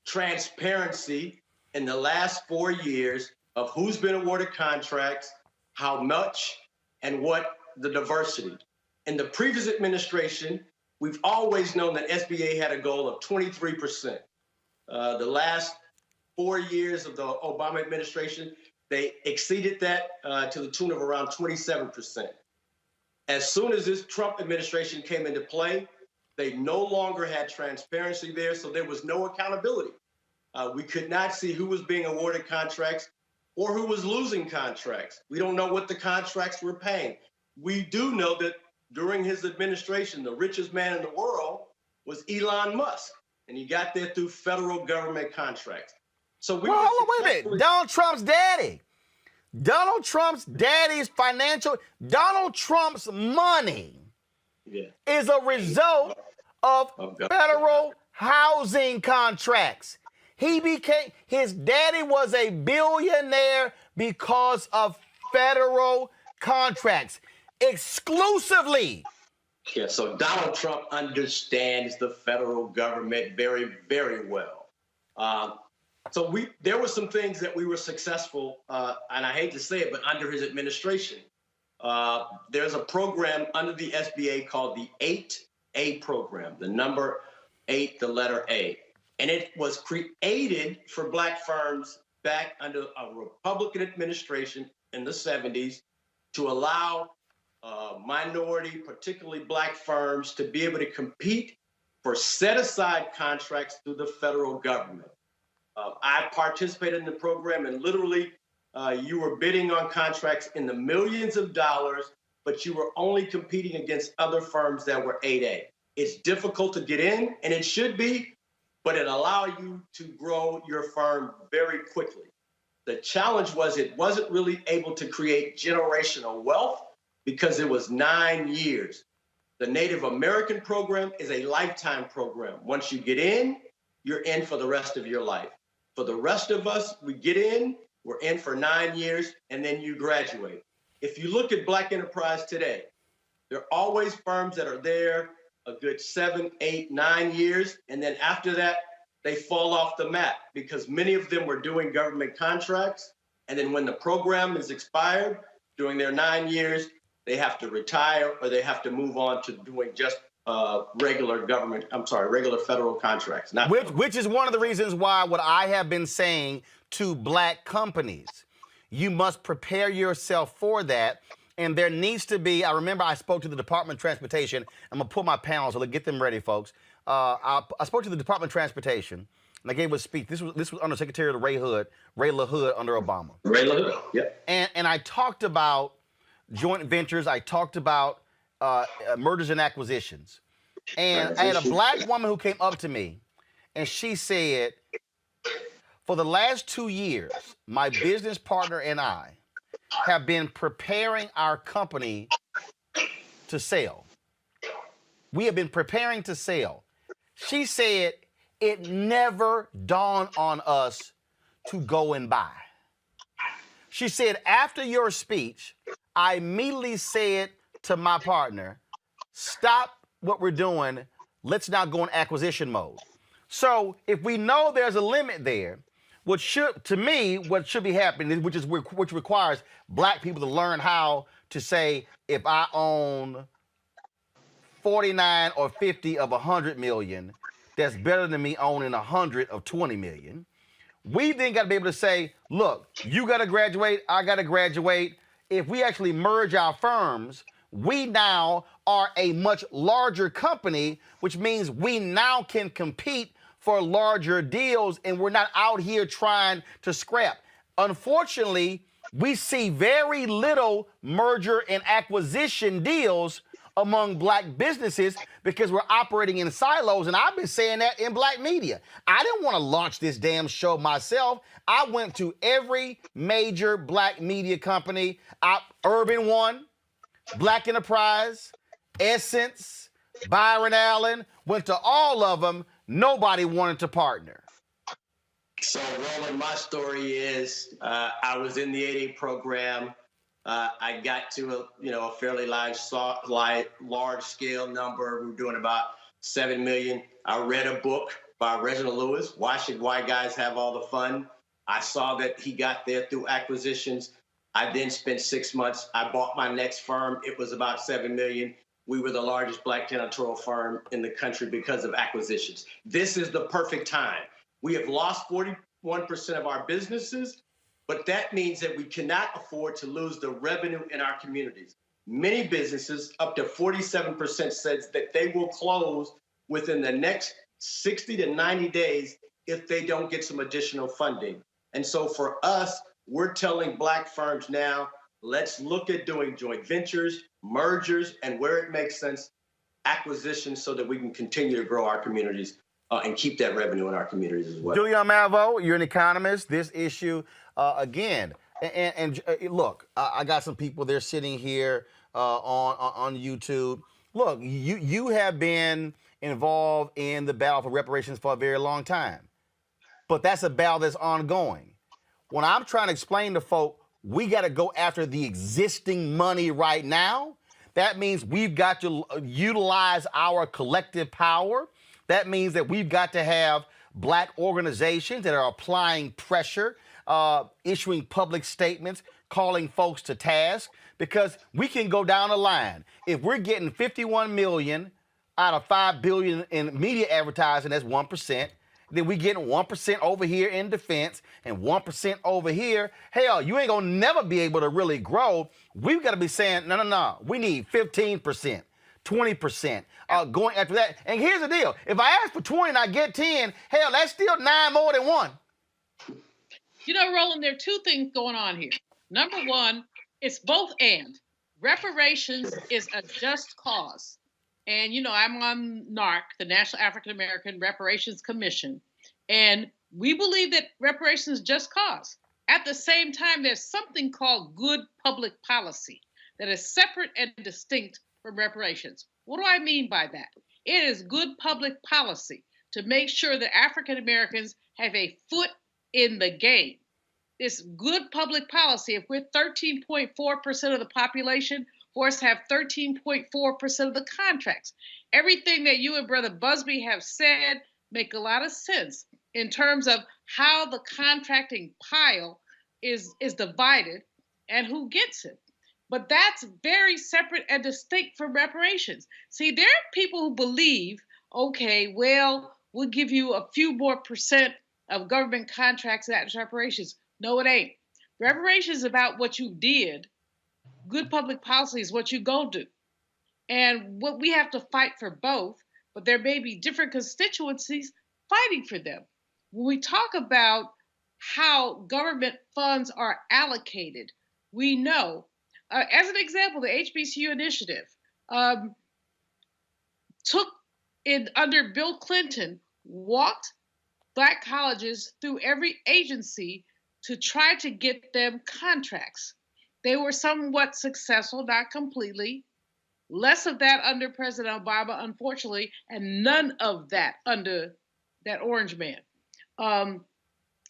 transparency in the last 4 years of who's been awarded contracts, how much, and what the diversity. In the previous administration, we've always known that SBA had a goal of 23%. The last 4 years of the Obama administration, they exceeded that to the tune of around 27%. As soon as this Trump administration came into play, they no longer had transparency there, so there was no accountability. We could not see who was being awarded contracts or who was losing contracts. We don't know what the contracts were paying. We do know that during his administration, the richest man in the world was Elon Musk, and he got there through federal government contracts. So wait a minute, Donald Trump's daddy. Donald Trump's daddy's Donald Trump's money is a result of federal housing contracts. His daddy was a billionaire because of federal contracts, exclusively. Yeah, so Donald Trump understands the federal government very, very well. So there were some things that we were successful, and I hate to say it, but under his administration. There's a program under the SBA called the 8A program, the number 8, the letter A. And it was created for black firms back under a Republican administration in the 70s to allow minority, particularly black firms, to be able to compete for set-aside contracts through the federal government. I participated in the program, and literally you were bidding on contracts in the millions of dollars, but you were only competing against other firms that were 8A. It's difficult to get in, and it should be, but it allowed you to grow your firm very quickly. The challenge was it wasn't really able to create generational wealth because it was 9 years. The Native American program is a lifetime program. Once you get in, you're in for the rest of your life. For the rest of us, we get in, we're in for 9 years, and then you graduate. If you look at Black enterprise today, there are always firms that are there a good 7, 8, 9 years, and then after that, they fall off the map because many of them were doing government contracts, and then when the program is expired during their 9 years, they have to retire or they have to move on to doing just regular federal contracts. Which is one of the reasons why what I have been saying to black companies, you must prepare yourself for that. And there needs to be, I remember I spoke to the Department of Transportation. I'm going to pull my panels, so get them ready, folks. I spoke to the Department of Transportation, and I gave a speech. This was under Secretary Ray LaHood under Obama. Ray LaHood, yep. And I talked about joint ventures. I talked about mergers and acquisitions. And I had a black woman who came up to me, and she said, for the last 2 years, my business partner and I have been preparing our company to sell. We have been preparing to sell. She said, it never dawned on us to go and buy. She said, after your speech, I immediately said to my partner, stop what we're doing. Let's now go in acquisition mode. So if we know there's a limit there, what should be happening, which requires black people to learn how to say, if I own 49 or 50 of 100 million, that's better than me owning 100 of 20 million. We then got to be able to say, look, you got to graduate, I got to graduate. If we actually merge our firms, we now are a much larger company, which means we now can compete for larger deals, and we're not out here trying to scrap. Unfortunately, we see very little merger and acquisition deals among black businesses because we're operating in silos, and I've been saying that in black media. I didn't want to launch this damn show myself. I went to every major black media company, Urban One, Black Enterprise, Essence, Byron Allen, went to all of them. Nobody wanted to partner. So, Roland, my story is I was in the 8A program. I got to a fairly large scale number. We were doing about 7 million. I read a book by Reginald Lewis, Why Should White Guys Have All the Fun? I saw that he got there through acquisitions. I then spent 6 months. I bought my next firm. It was about 7 million. We were the largest black janitorial firm in the country because of acquisitions. This is the perfect time. We have lost 41% of our businesses, but that means that we cannot afford to lose the revenue in our communities. Many businesses, up to 47%, says that they will close within the next 60 to 90 days if they don't get some additional funding. And so for us, we're telling black firms now, let's look at doing joint ventures, mergers, and where it makes sense, acquisitions, so that we can continue to grow our communities and keep that revenue in our communities as well. Julian Malvo, you're an economist. This issue, again, and look, I got some people, they're sitting here on YouTube. Look, you have been involved in the battle for reparations for a very long time, but that's a battle that's ongoing. When I'm trying to explain to folk, we got to go after the existing money right now. That means we've got to utilize our collective power. That means that we've got to have black organizations that are applying pressure, issuing public statements, calling folks to task, because we can go down the line. If we're getting 51 million out of 5 billion in media advertising, that's 1%. then we getting 1% over here in defense and 1% over here. Hell, you ain't gonna never be able to really grow. We've got to be saying, no. We need 15%, 20% going after that. And here's the deal. If I ask for 20 and I get 10, hell, that's still 9 more than 1. You know, Roland, there are two things going on here. Number one, it's both and. Reparations is a just cause. And, you know, I'm on NARC, the National African American Reparations Commission, and we believe that reparations is just cause. At the same time, there's something called good public policy that is separate and distinct from reparations. What do I mean by that? It is good public policy to make sure that African Americans have a foot in the game. It's good public policy. If we're 13.4% of the population, for us to have 13.4% of the contracts. Everything that you and Brother Busby have said make a lot of sense in terms of how the contracting pile is divided and who gets it. But that's very separate and distinct from reparations. See, there are people who believe, okay, well, we'll give you a few more percent of government contracts as reparations. No, it ain't. Reparations is about what you did. Good public policy is what you go do. And what we have to fight for both, but there may be different constituencies fighting for them. When we talk about how government funds are allocated, we know, as an example, the HBCU initiative took in under Bill Clinton, walked Black colleges through every agency to try to get them contracts. They were somewhat successful, not completely. Less of that under President Obama, unfortunately, and none of that under that orange man.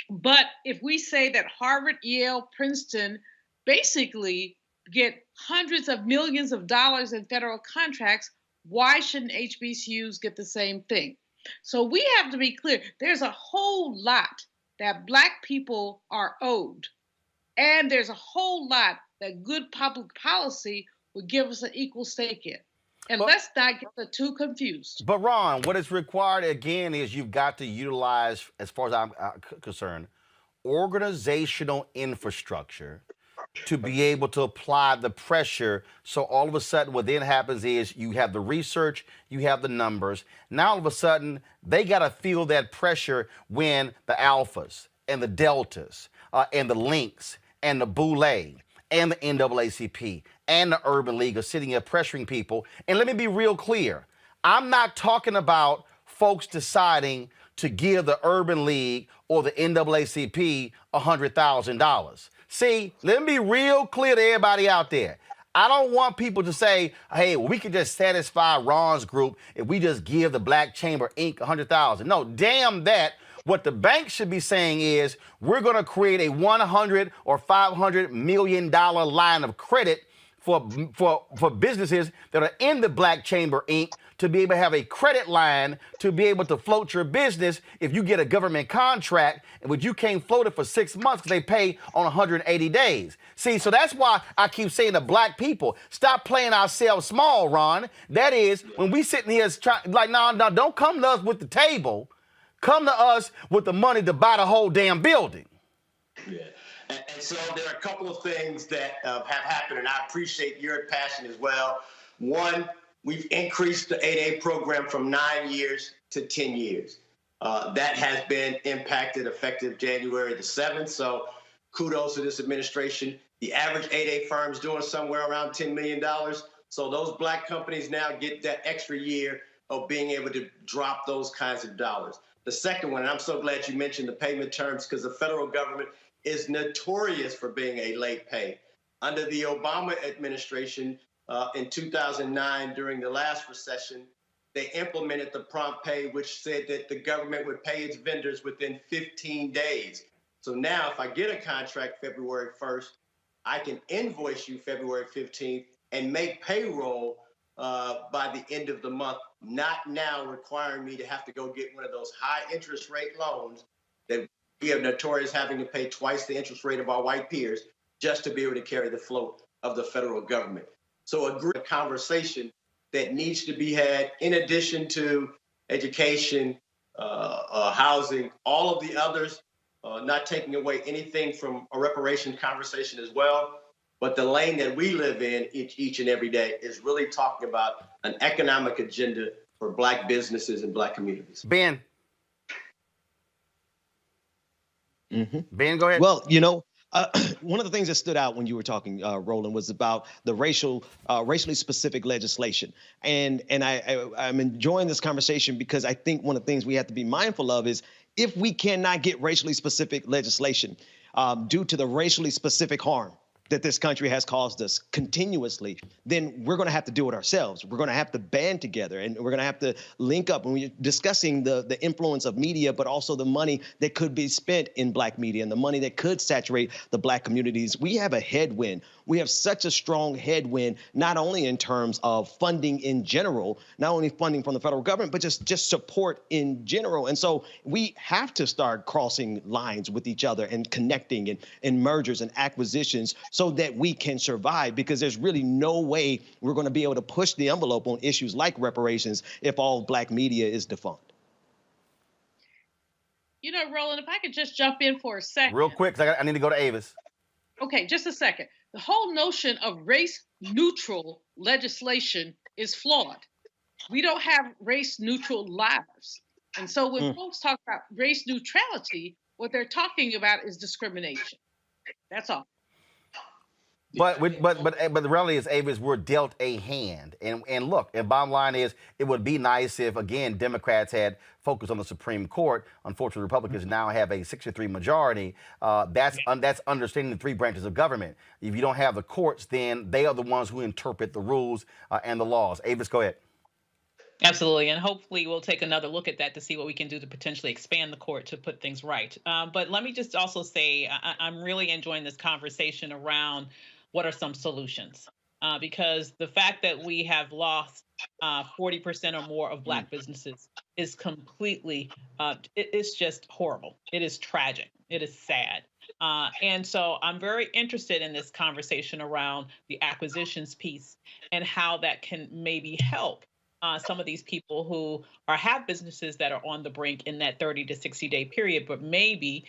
But if we say that Harvard, Yale, Princeton basically get hundreds of millions of dollars in federal contracts, why shouldn't HBCUs get the same thing? So we have to be clear. There's a whole lot that Black people are owed. And there's a whole lot that good public policy would give us an equal stake in. And let's not get the two confused. But Ron, what is required again is you've got to utilize, as far as I'm concerned, organizational infrastructure to be able to apply the pressure. So all of a sudden what then happens is you have the research, you have the numbers. Now all of a sudden they got to feel that pressure when the alphas and the deltas and the links and the Boule and the NAACP and the Urban League are sitting here pressuring people. And let me be real clear. I'm not talking about folks deciding to give the Urban League or the NAACP $100,000. See, let me be real clear to everybody out there. I don't want people to say, hey, we can just satisfy Ron's group if we just give the Black Chamber Inc. $100,000. No, damn that. What the bank should be saying is we're going to create a $100 or $500 million line of credit for businesses that are in the Black Chamber Inc. to be able to have a credit line to be able to float your business if you get a government contract, but you can't float it for 6 months because they pay on 180 days. See, so that's why I keep saying to Black people, stop playing ourselves small, Ron. That is, when we sitting here like, no, don't come to us with the table. Come to us with the money to buy the whole damn building. Yeah. And so there are a couple of things that have happened, and I appreciate your passion as well. One, we've increased the 8A program from 9 years to 10 years. That has been impacted effective January the 7th. So kudos to this administration. The average 8A firm is doing somewhere around $10 million. So those Black companies now get that extra year of being able to drop those kinds of dollars. The second one, and I'm so glad you mentioned the payment terms, because the federal government is notorious for being a late pay. Under the Obama administration in 2009, during the last recession, they implemented the prompt pay, which said that the government would pay its vendors within 15 days. So now if I get a contract February 1st, I can invoice you February 15th and make payroll by the end of the month, not now requiring me to have to go get one of those high interest rate loans that we are notorious having to pay twice the interest rate of our white peers just to be able to carry the float of the federal government. So a conversation that needs to be had in addition to education housing, all of the others, not taking away anything from a reparations conversation as well. But the lane that we live in each and every day is really talking about an economic agenda for Black businesses and Black communities. Ben. Ben, go ahead. Well, one of the things that stood out when you were talking, Roland, was about the racially specific legislation. And I'm enjoying this conversation because I think one of the things we have to be mindful of is if we cannot get racially specific legislation due to the racially specific harm that this country has caused us continuously, then we're going to have to do it ourselves. We're going to have to band together, and we're going to have to link up. When we're discussing the influence of media, but also the money that could be spent in Black media and the money that could saturate the Black communities, we have a headwind. We have such a strong headwind, not only in terms of funding in general, not only funding from the federal government, but just support in general. And so we have to start crossing lines with each other and connecting and mergers and acquisitions so that we can survive, because there's really no way we're going to be able to push the envelope on issues like reparations if all Black media is defunct. Roland, if I could just jump in for a second. Real quick, 'cause I need to go to Avis. Okay, just a second. The whole notion of race-neutral legislation is flawed. We don't have race-neutral lives. And so when folks talk about race neutrality, what they're talking about is discrimination. That's all. But the reality is, Avis, we're dealt a hand. And look, and bottom line is, it would be nice if, again, Democrats had focused on the Supreme Court. Unfortunately, Republicans now have a 6-3 majority. That's understanding the three branches of government. If you don't have the courts, then they are the ones who interpret the rules and the laws. Avis, go ahead. Absolutely. And hopefully we'll take another look at that to see what we can do to potentially expand the court to put things right. But let me just also say I'm really enjoying this conversation around what are some solutions, because the fact that we have lost 40% or more of Black businesses is completely, it's just horrible. It is tragic. It is sad. And so I'm very interested in this conversation around the acquisitions piece and how that can maybe help some of these people who have businesses that are on the brink in that 30 to 60 day period, but maybe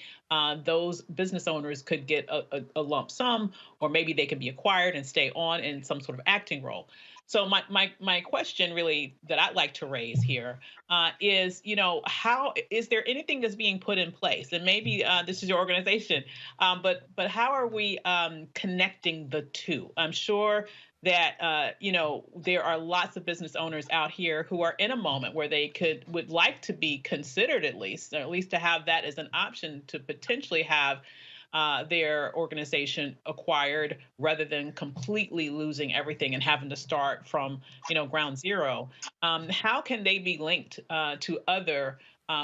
those business owners could get a lump sum, or maybe they can be acquired and stay on in some sort of acting role. So my question really that I'd like to raise here is, how is there anything that's being put in place? And maybe this is your organization, but how are we connecting the two? I'm sure that, there are lots of business owners out here who are in a moment where they would like to be considered at least to have that as an option to potentially have their organization acquired rather than completely losing everything and having to start from, ground zero. How can they be linked to other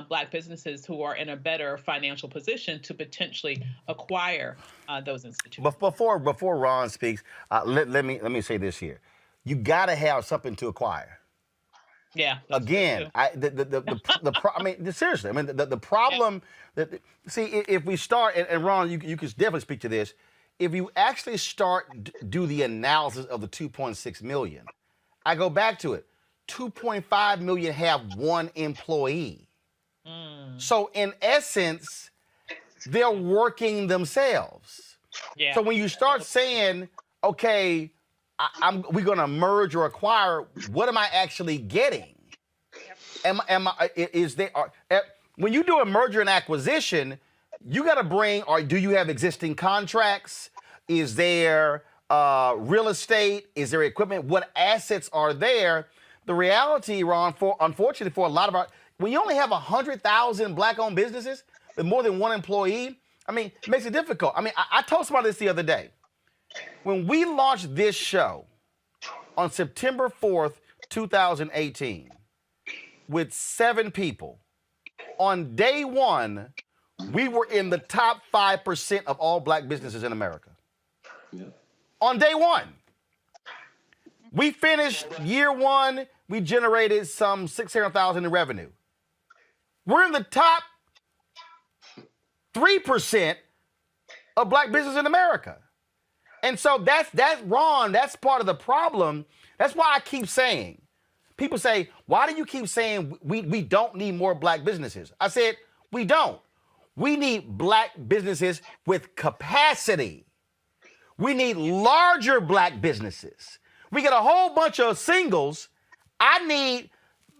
Black businesses who are in a better financial position to potentially acquire those institutions? But before Ron speaks, let me say this here: you got to have something to acquire. Yeah. Again, seriously, the problem that if we start, and Ron, you can definitely speak to this. If you actually do the analysis of the 2.6 million, I go back to it. 2.5 million have one employee. So in essence, they're working themselves. Yeah. So when you start saying, okay, we're going to merge or acquire, what am I actually getting? When you do a merger and acquisition, you got to bring, or do you have existing contracts? Is there real estate? Is there equipment? What assets are there? The reality, Ron, unfortunately for a lot of when you only have 100,000 Black-owned businesses with more than one employee, it makes it difficult. I told somebody this the other day. When we launched this show on September 4th, 2018, with 7 people, on day one, we were in the top 5% of all Black businesses in America. Yeah. On day one. We finished year one, we generated some $600,000 in revenue. We're in the top 3% of Black business in America. And so that's Ron, that's part of the problem. That's why I keep saying, people say, why do you keep saying we don't need more black businesses? I said, we don't. We need black businesses with capacity. We need larger black businesses. We get a whole bunch of singles. I need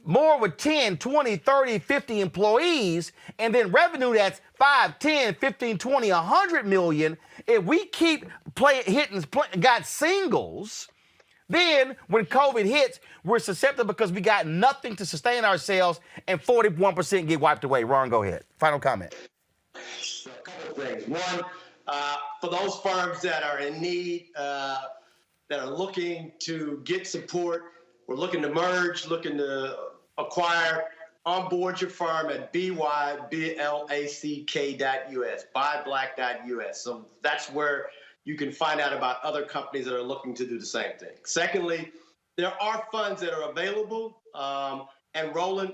more with 10, 20, 30, 50 employees, and then revenue that's 5, 10, 15, 20, 100 million. If we keep got singles, then when COVID hits, we're susceptible because we got nothing to sustain ourselves, and 41% get wiped away. Ron, go ahead. Final comment. A couple of things. One, for those firms that are in need, that are looking to get support, we're looking to merge, looking to acquire, onboard your firm at byblack.us, byblack.us. So that's where you can find out about other companies that are looking to do the same thing. Secondly, there are funds that are available. And Roland,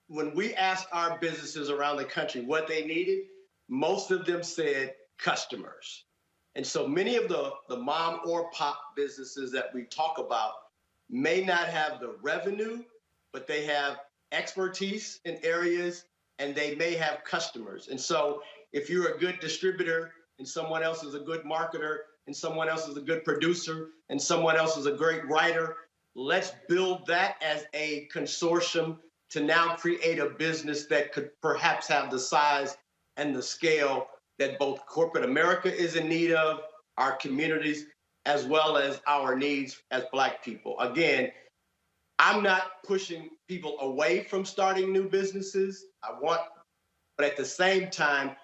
when we asked our businesses around the country what they needed, most of them said customers. And so many of the mom or pop businesses that we talk about may not have the revenue, but they have expertise in areas and they may have customers. And so if you're a good distributor and someone else is a good marketer and someone else is a good producer and someone else is a great writer, let's build that as a consortium to now create a business that could perhaps have the size and the scale that both corporate America is in need of, our communities, as well as our needs as Black people. Again, I'm not pushing people away from starting new businesses. But at the same time,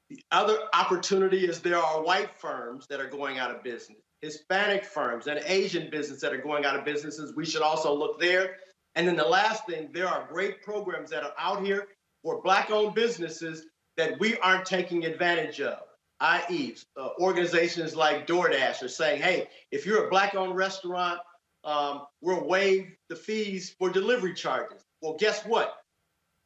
the other opportunity is there are white firms that are going out of business, Hispanic firms and Asian businesses that are going out of businesses. We should also look there. And then the last thing, there are great programs that are out here for Black-owned businesses that we aren't taking advantage of, i.e. Organizations like DoorDash are saying, hey, if you're a Black-owned restaurant, we'll waive the fees for delivery charges. Well, guess what?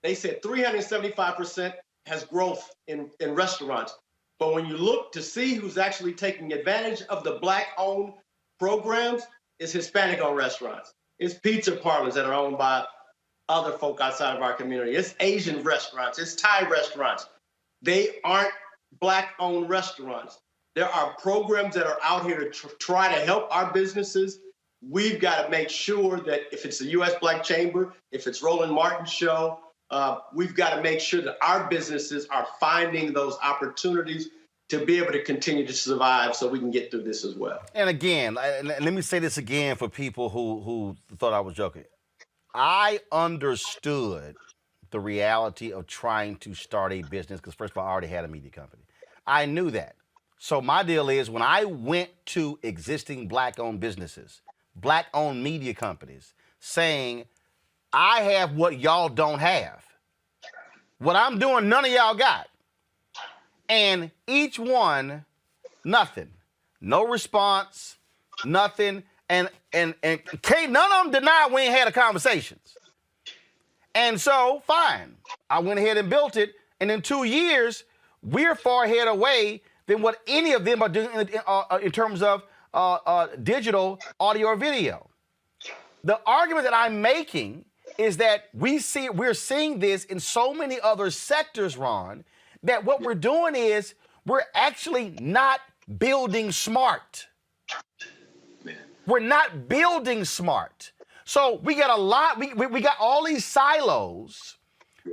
They said 375% has growth in restaurants. But when you look to see who's actually taking advantage of the Black-owned programs, it's Hispanic-owned restaurants. It's pizza parlors that are owned by other folk outside of our community. It's Asian restaurants. It's Thai restaurants. They aren't Black-owned restaurants. There are programs that are out here to try to help our businesses. We've got to make sure that if it's the U.S. Black Chamber, if it's Roland Martin's show, we've got to make sure that our businesses are finding those opportunities to be able to continue to survive so we can get through this as well. And again, let me say this again for people who thought I was joking. I understood the reality of trying to start a business because, first of all, I already had a media company. I knew that. So my deal is when I went to existing Black-owned businesses, Black-owned media companies, saying, I have what y'all don't have. What I'm doing, none of y'all got. And each one, nothing. No response, nothing. And can't none of them deny we ain't had a conversations. And so, fine. I went ahead and built it. And in 2 years, we're far ahead away than what any of them are doing in terms of digital audio or video. The argument that I'm making is that we're seeing this in so many other sectors, Ron, that what we're doing is we're actually not building smart. We're not building smart. So we got we got all these silos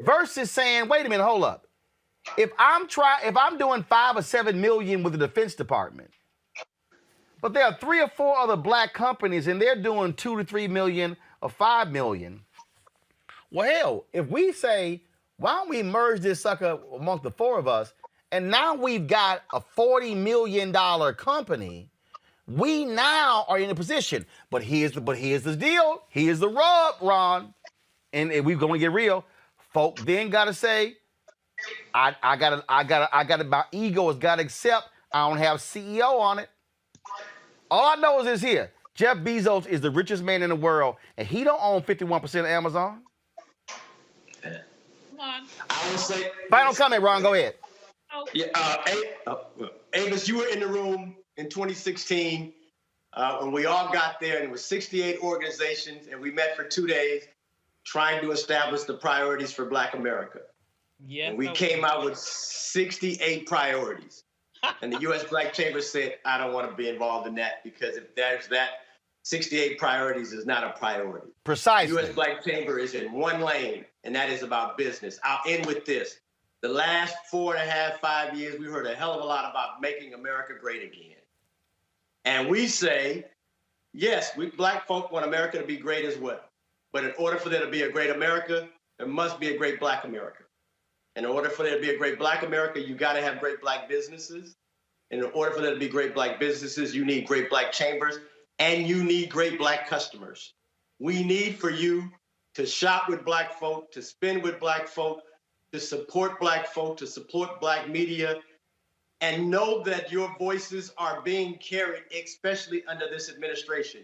versus saying, wait a minute, hold up. If I'm doing 5 or 7 million with the Defense Department, but there are 3 or 4 other Black companies and they're doing 2 to 3 million or 5 million. Well, hell, if we say, why don't we merge this sucker amongst the 4 of us, and now we've got a $40 million company, we now are in a position. But here's the deal. Here's the rub, Ron. And we're gonna get real. Folk then gotta say, my ego has gotta accept I don't have CEO on it. All I know is this here. Jeff Bezos is the richest man in the world, and he don't own 51% of Amazon. Come on. I would say. Final comment, Ron. Go ahead. Oh. Yeah, Avis, you were in the room in 2016 when we all got there, and it was 68 organizations, and we met for 2 days trying to establish the priorities for Black America. Yes, And we came out with 68 priorities. And the U.S. Black Chamber said, I don't want to be involved in that, because if there's that, 68 priorities is not a priority. Precisely. The U.S. Black Chamber is in one lane, and that is about business. I'll end with this. The last 4.5, 5 years, we heard a hell of a lot about making America great again. And we say, yes, we Black folk want America to be great as well. But in order for there to be a great America, there must be a great Black America. And in order for there to be a great Black America, you got to have great Black businesses. And in order for there to be great Black businesses, you need great Black chambers, and you need great Black customers. We need for you to shop with Black folk, to spend with Black folk, to support Black folk, to support Black media, and know that your voices are being carried, especially under this administration.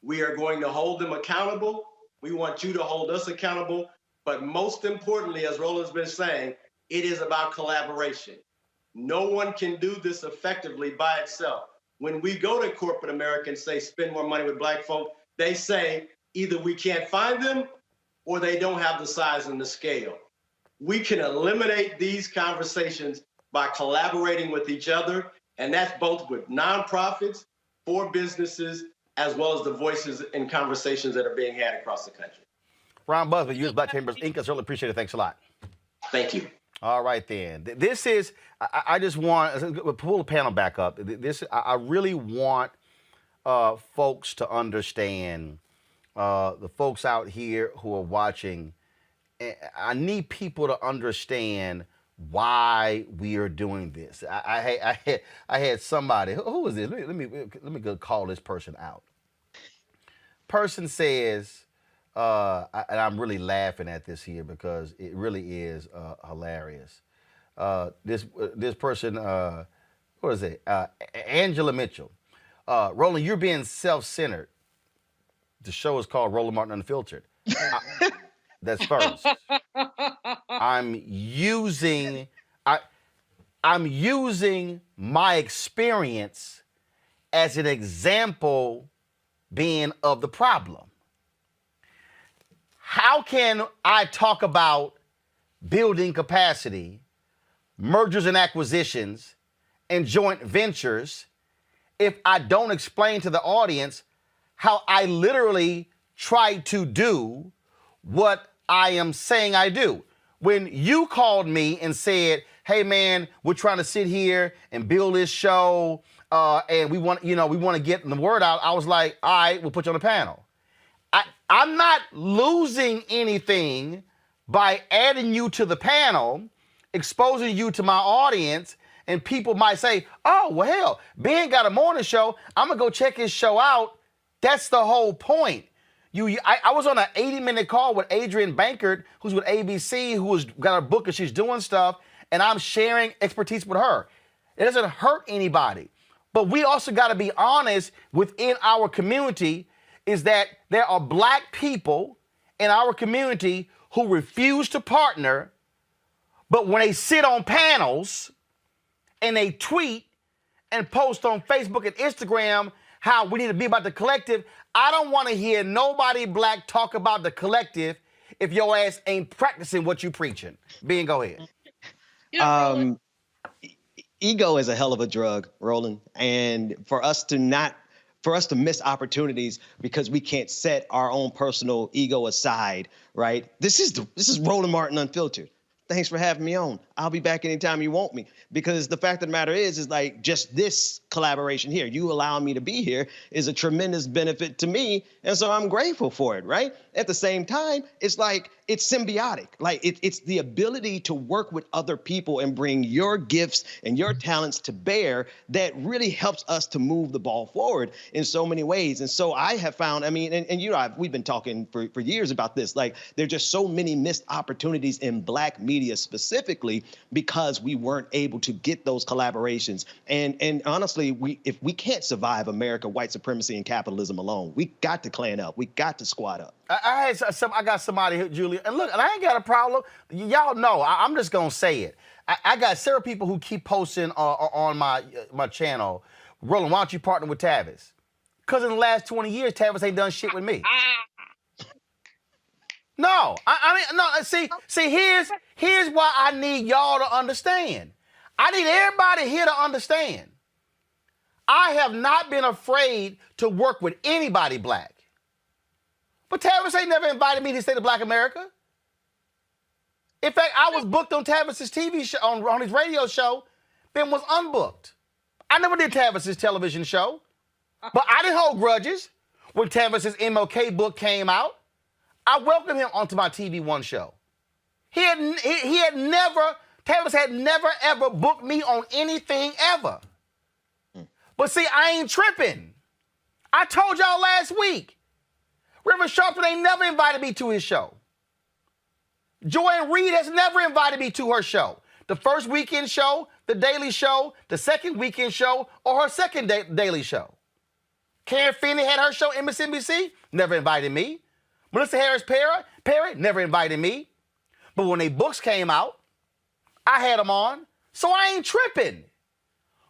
We are going to hold them accountable. We want you to hold us accountable. But most importantly, as Roland's been saying, it is about collaboration. No one can do this effectively by itself. When we go to corporate America and say, spend more money with Black folk, they say either we can't find them or they don't have the size and the scale. We can eliminate these conversations by collaborating with each other, and that's both with nonprofits, for businesses, as well as the voices and conversations that are being had across the country. Ron Busby, U.S. Black Chambers Inc. I certainly appreciate it. Thanks a lot. Thank you. All right, then. This is, I just want, pull the panel back up. I really want folks to understand, the folks out here who are watching, I need people to understand why we are doing this. I had somebody, who was this? Let me go call this person out. Person says, and I'm really laughing at this here because it really is hilarious. This person, what is it? Angela Mitchell. Roland, you're being self-centered. The show is called Roland Martin Unfiltered. That's first. I'm using my experience as an example being of the problem. How can I talk about building capacity, mergers and acquisitions, and joint ventures if I don't explain to the audience how I literally try to do what I am saying I do? When you called me and said, hey man, we're trying to sit here and build this show, and we want to get the word out, I was like, all right, we'll put you on the panel. I'm not losing anything by adding you to the panel, exposing you to my audience, and people might say, oh, well, hell, Ben got a morning show. I'm going to go check his show out. That's the whole point. I was on an 80-minute call with Adrienne Bankert, who's with ABC, who's got a book and she's doing stuff, and I'm sharing expertise with her. It doesn't hurt anybody. But we also got to be honest within our community is that there are Black people in our community who refuse to partner, but when they sit on panels and they tweet and post on Facebook and Instagram how we need to be about the collective, I don't want to hear nobody Black talk about the collective if your ass ain't practicing what you preaching. Ben, go ahead. Ego is a hell of a drug, Roland, and for us to miss opportunities because we can't set our own personal ego aside, right? This is Roland Martin Unfiltered. Thanks for having me on. I'll be back anytime you want me. Because the fact of the matter is like just this collaboration here, you allowing me to be here is a tremendous benefit to me. And so I'm grateful for it, right? At the same time, it's like, it's symbiotic. Like it's the ability to work with other people and bring your gifts and your talents to bear that really helps us to move the ball forward in so many ways. And so I have found, I mean, and you know, we've been talking for years about this, like there are just so many missed opportunities in Black media specifically because we weren't able to get those collaborations. And honestly, if we can't survive America, white supremacy and capitalism alone, we got to clan up. We got to squad up. I got somebody here, Julia, and look, and I ain't got a problem. Y'all know, I'm just gonna say it. I got several people who keep posting on my channel. Roland, why don't you partner with Tavis? Because in the last 20 years, Tavis ain't done shit with me. No, I mean, no. See, here's why I need y'all to understand. I need everybody here to understand. I have not been afraid to work with anybody black. But Tavis ain't never invited me to stay to Black America. In fact, I was booked on Tavis's TV show, on his radio show, then was unbooked. I never did Tavis's television show. But I didn't hold grudges. When Tavis's MLK book came out, I welcomed him onto my TV One show. Tavis had never ever booked me on anything ever. But see, I ain't tripping. I told y'all last week, Reverend Sharpton ain't never invited me to his show. Joanne Reed has never invited me to her show. The first weekend show, the daily show, the second weekend show, or her second daily show. Karen Finney had her show, MSNBC, never invited me. Melissa Harris Perry, never invited me. But when their books came out, I had them on, so I ain't tripping.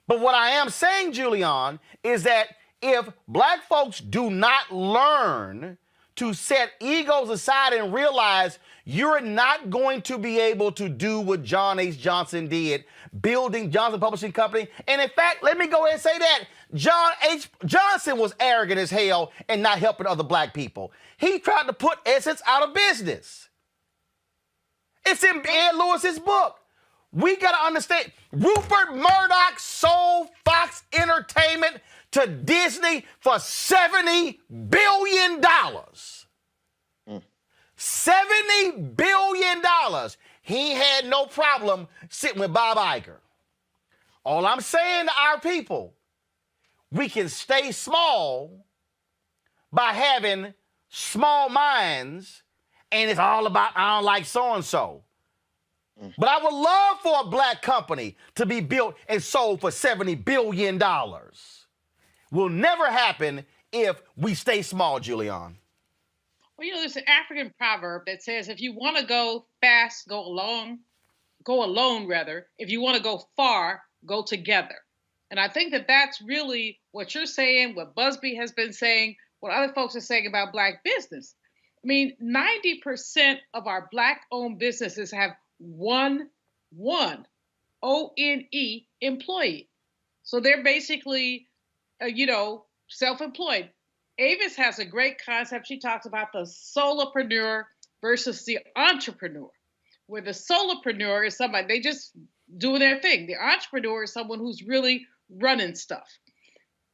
But what I am saying, Julian, is that if black folks do not learn to set egos aside and realize you're not going to be able to do what John H. Johnson did, building Johnson Publishing Company. And in fact, let me go ahead and say that John H. Johnson was arrogant as hell and not helping other black people. He tried to put Essence out of business. It's in Ed Lewis's book. We got to understand, Rupert Murdoch sold Fox Entertainment to Disney for $70 billion. $70 billion. He had no problem sitting with Bob Iger. All I'm saying to our people, we can stay small by having small minds, and it's all about, I don't like so-and-so. But I would love for a black company to be built and sold for $70 billion. Will never happen if we stay small, Julian. Well, you know, there's an African proverb that says, if you want to go fast, go alone rather. If you want to go far, go together. And I think that that's really what you're saying, what Busby has been saying, what other folks are saying about black business. I mean, 90% of our black-owned businesses have one O-N-E employee. So they're basically, self-employed. Avis has a great concept. She talks about the solopreneur versus the entrepreneur, where the solopreneur is somebody, they just doing their thing. The entrepreneur is someone who's really running stuff.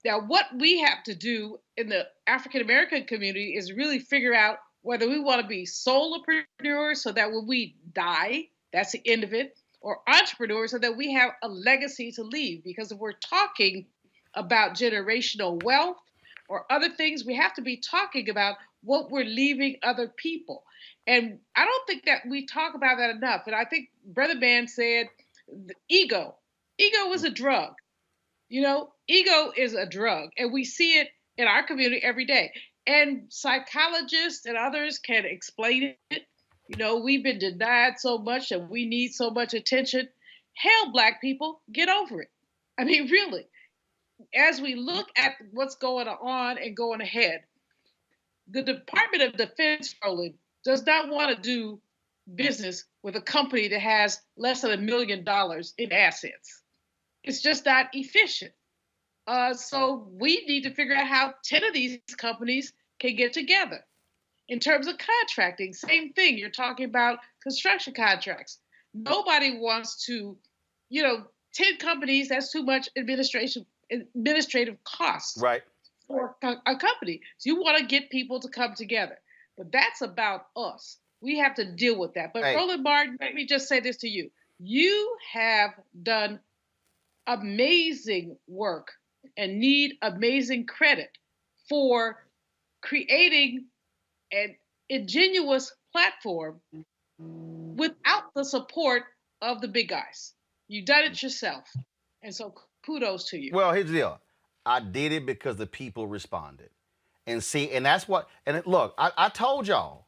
Now, what we have to do in the African-American community is really figure out whether we want to be solopreneurs so that when we die, that's the end of it, or entrepreneurs so that we have a legacy to leave. Because if we're talking about generational wealth or other things, we have to be talking about what we're leaving other people. And I don't think that we talk about that enough. And I think Brother Man said ego is a drug. Ego is a drug. And we see it in our community every day. And psychologists and others can explain it. We've been denied so much and we need so much attention. Hell, black people, get over it. I mean, really. As we look at what's going on and going ahead, the Department of Defense, Roland, does not want to do business with a company that has less than $1 million in assets. It's just not efficient. So we need to figure out how 10 of these companies can get together. In terms of contracting, same thing. You're talking about construction contracts. Nobody wants to, 10 companies, that's too much administrative costs for a company. So you want to get people to come together. But that's about us. We have to deal with that. But Roland Martin, let me just say this to you. You have done amazing work and need amazing credit for creating an ingenuous platform without the support of the big guys. You've done it yourself. And so kudos to you. Well, here's the deal. I did it because the people responded. And see, and that's what, and look, I told y'all,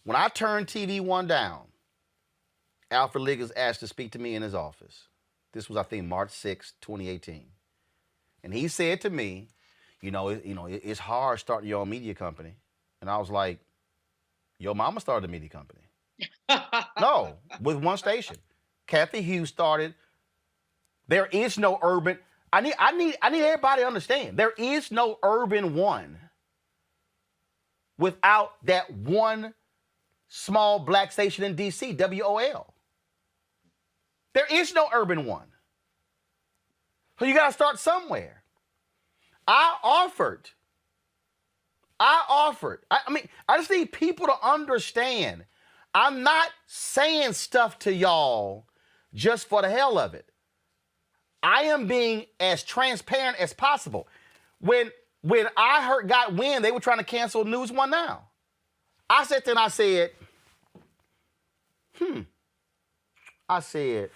when I turned TV One down, Alfred Liggins asked to speak to me in his office. This was, I think, March 6, 2018. And he said to me, it's hard starting your own media company. And I was like, your mama started a media company. No, with one station. Kathy Hughes started. There is no urban. I need everybody to understand. There is no Urban One without that one small black station in D.C., WOL. There is no Urban One. So you got to start somewhere. I offered. I just need people to understand. I'm not saying stuff to y'all just for the hell of it. I am being as transparent as possible. When I got wind they were trying to cancel News One Now, I sat there and I said,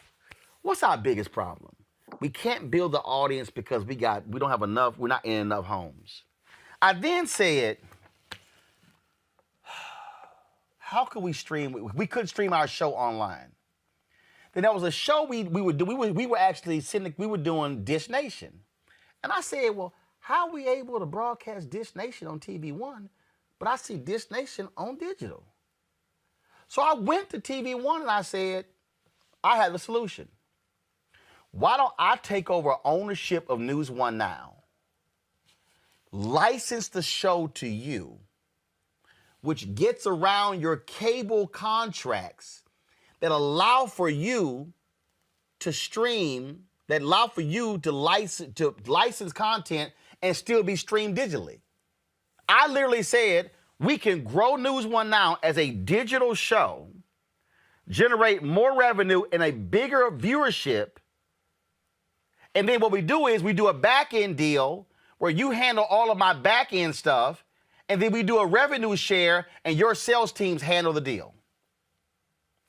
what's our biggest problem? We can't build the audience because we don't have enough, we're not in enough homes. I then said, how could we stream? We couldn't stream our show online. Then there was a show we were doing Dish Nation. And I said, well, how are we able to broadcast Dish Nation on TV One, but I see Dish Nation on digital? So I went to TV One and I said, I have a solution. Why don't I take over ownership of News One Now, license the show to you, which gets around your cable contracts that allow for you to stream, that allow for you to license content and still be streamed digitally. I literally said, we can grow News One Now as a digital show, generate more revenue and a bigger viewership. And then what we do is we do a back-end deal where you handle all of my back-end stuff, and then we do a revenue share and your sales teams handle the deal.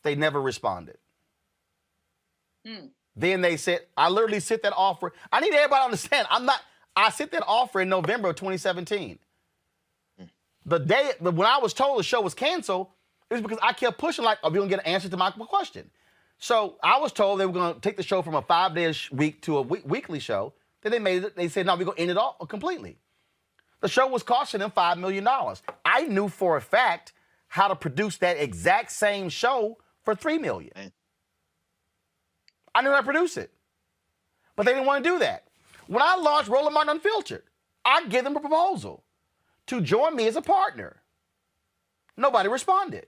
They never responded. Then they said, I literally sent that offer. I need everybody to understand, I sent that offer in November of 2017. The day, when I was told the show was canceled, it was because I kept pushing like, are we gonna get an answer to my question? So I was told they were gonna take the show from a 5-day week to a weekly show. Then they said, no, we're gonna end it all completely. The show was costing them $5 million. I knew for a fact how to produce that exact same show for $3 million. I knew how to produce it. But they didn't want to do that. When I launched Roland Martin Unfiltered, I gave them a proposal to join me as a partner. Nobody responded.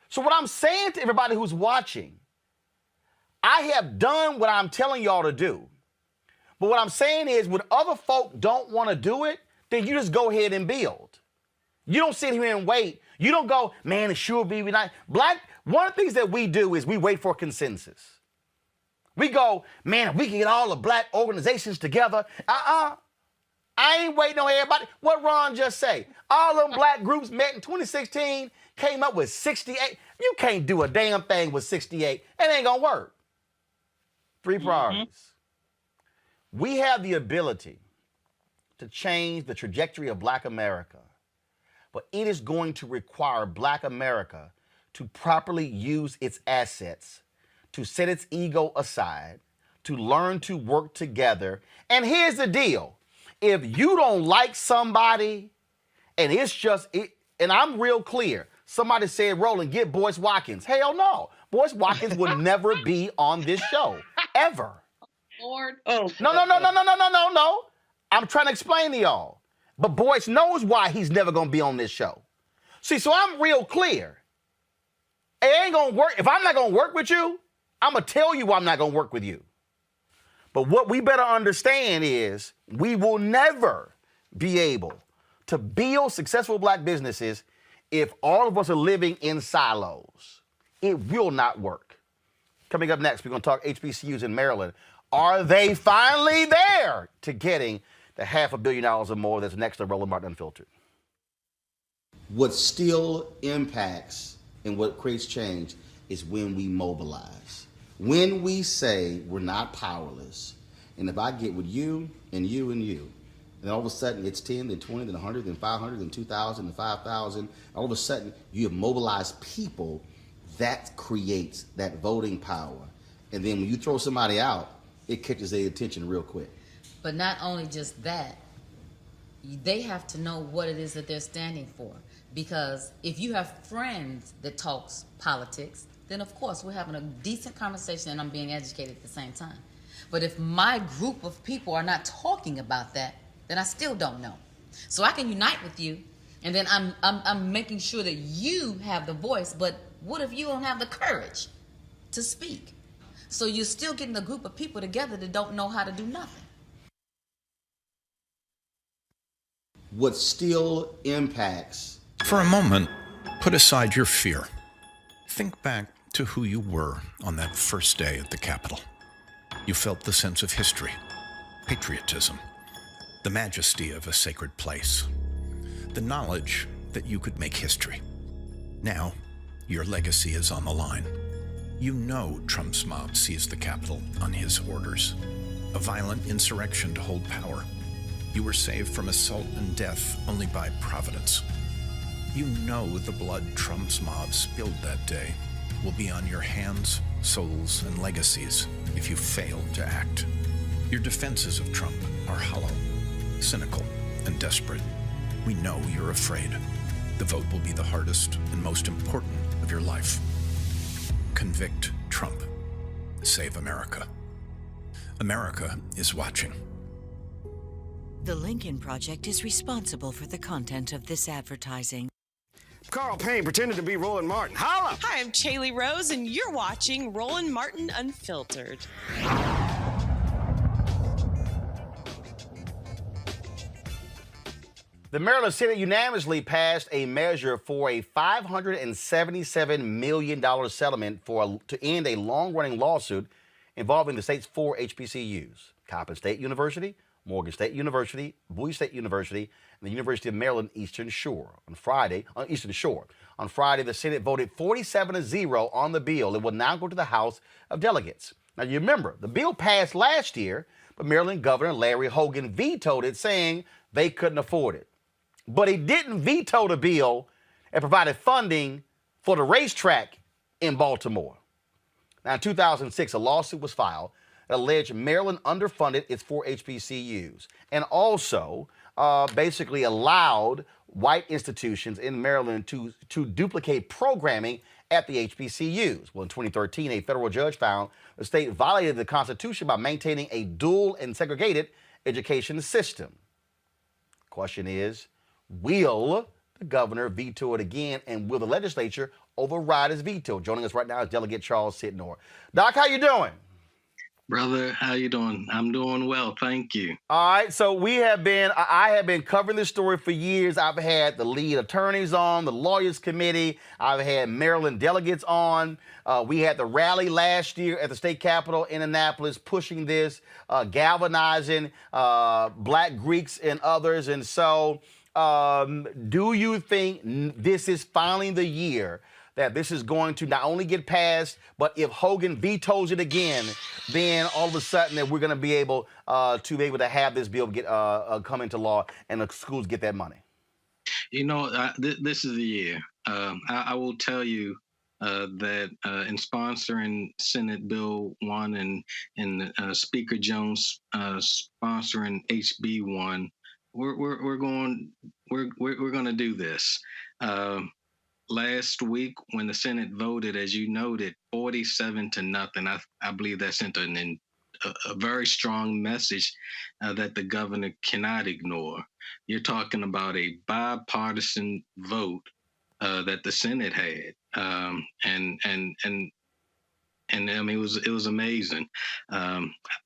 So what I'm saying to everybody who's watching, I have done what I'm telling y'all to do. But what I'm saying is when other folk don't want to do it, then you just go ahead and build. You don't sit here and wait. You don't go, man, it sure be nice. One of the things that we do is we wait for consensus. We go, man, if we can get all the black organizations together. I ain't waiting on everybody. What Ron just say? All them black groups met in 2016, came up with 68. You can't do a damn thing with 68. It ain't gonna work. 3 priorities. We have the ability to change the trajectory of Black America, but it is going to require Black America to properly use its assets, to set its ego aside, to learn to work together. And here's the deal. If you don't like somebody, and it's just, and I'm real clear, somebody said, Roland, get Boyce Watkins. Hell no. Boyce Watkins would never be on this show, ever. Lord. Oh, No. I'm trying to explain to y'all. But Boyce knows why he's never going to be on this show. See, so I'm real clear. It ain't going to work. If I'm not going to work with you, I'm going to tell you I'm not going to work with you. But what we better understand is we will never be able to build successful black businesses if all of us are living in silos. It will not work. Coming up next, we're going to talk HBCUs in Maryland. Are they finally there to getting the $500 million or more that's next to Roland Martin Unfiltered? What still impacts and what creates change is when we mobilize. When we say we're not powerless, and if I get with you and you and you, and all of a sudden it's 10, then 20, then 100, then 500, then 2,000, then 5,000, all of a sudden you have mobilized people, that creates that voting power. And then when you throw somebody out, it catches their attention real quick. But not only just that, they have to know what it is that they're standing for. Because if you have friends that talks politics, then of course we're having a decent conversation and I'm being educated at the same time. But if my group of people are not talking about that, then I still don't know. So I can unite with you, and then I'm making sure that you have the voice, but what if you don't have the courage to speak? So you're still getting a group of people together that don't know how to do nothing. What still impacts. For a moment, put aside your fear. Think back to who you were on that first day at the Capitol. You felt the sense of history, patriotism, the majesty of a sacred place, the knowledge that you could make history. Now, your legacy is on the line. You know Trump's mob seized the Capitol on his orders, a violent insurrection to hold power. You were saved from assault and death only by providence. You know the blood Trump's mob spilled that day will be on your hands, souls, and legacies if you fail to act. Your defenses of Trump are hollow, cynical, and desperate. We know you're afraid. The vote will be the hardest and most important of your life. Convict Trump. Save America. America is watching. The Lincoln Project is responsible for the content of this advertising. Carl Payne pretended to be Roland Martin. Holla! Hi, I'm Chaley Rose, and you're watching Roland Martin Unfiltered. The Maryland Senate unanimously passed a measure for a $577 million settlement to end a long-running lawsuit involving the state's 4 HBCUs, Coppin State University, Morgan State University, Bowie State University, and the University of Maryland Eastern Shore. On Friday, the Senate voted 47-0 on the bill. It will now go to the House of Delegates. Now, you remember, the bill passed last year, but Maryland Governor Larry Hogan vetoed it, saying they couldn't afford it. But he didn't veto the bill and provided funding for the racetrack in Baltimore. Now, in 2006, a lawsuit was filed that alleged Maryland underfunded its 4 HBCUs and also basically allowed white institutions in Maryland to duplicate programming at the HBCUs. Well, in 2013, a federal judge found the state violated the Constitution by maintaining a dual and segregated education system. Question is, will the governor veto it again, and will the legislature override his veto? Joining us right now is Delegate Charles Sitnor. Doc, how you doing? Brother, how you doing? I'm doing well, thank you. All right, so I have been covering this story for years. I've had the lead attorneys on, the Lawyers Committee. I've had Maryland delegates on. We had the rally last year at the state capitol in Annapolis pushing this, galvanizing Black Greeks and others. And so do you think this is finally the year that this is going to not only get passed, but if Hogan vetoes it again, then all of a sudden that we're going to be able to have this bill get come into law and the schools get that money? You know, this is the year. I will tell you that in sponsoring Senate Bill 1 and Speaker Jones sponsoring HB 1, we're going to do this. Last week, when the Senate voted, as you noted, 47-0, I believe that sent a very strong message that the governor cannot ignore. You're talking about a bipartisan vote that the Senate had, and I mean it was amazing.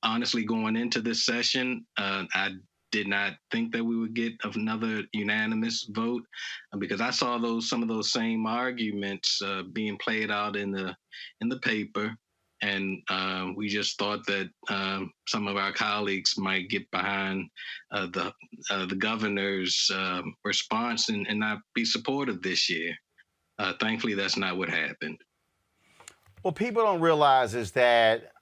Honestly, going into this session, I did not think that we would get another unanimous vote because I saw some of those same arguments being played out in the paper, and we just thought that some of our colleagues might get behind the governor's response and not be supportive this year. Thankfully, that's not what happened. What people don't realize is that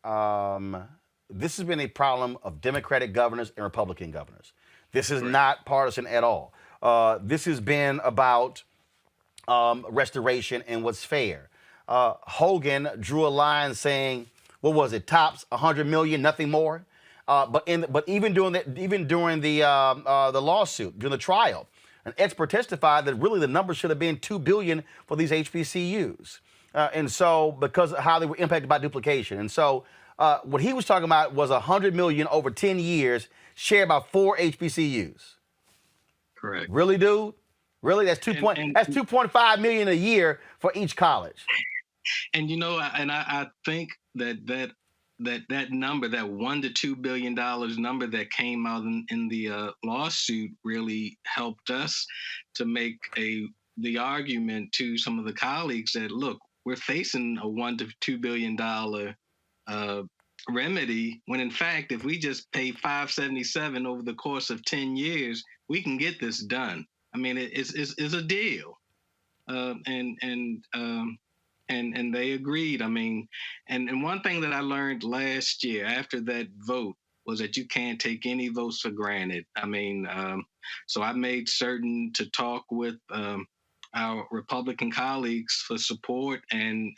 this has been a problem of Democratic governors and Republican governors. This is not partisan at all. This has been about restoration and what's fair. Hogan drew a line saying, what was it, tops 100 million, nothing more? But even during the lawsuit, during the trial, an expert testified that really the number should have been $2 billion for these HBCUs. And so because of how they were impacted by duplication. And so what he was talking about was $100 million over 10 years shared by 4 HBCUs. Correct. Really, dude? Really? That's that's $2.5 million a year for each college. And I think that number, that $1 to $2 billion number that came out in the lawsuit, really helped us to make the argument to some of the colleagues that, look, we're facing a $1 to $2 billion remedy, when in fact, if we just pay $577 over the course of 10 years, we can get this done. I mean, it's a deal, and they agreed. I mean, and one thing that I learned last year after that vote was that you can't take any votes for granted. I mean, so I made certain to talk with our Republican colleagues for support, and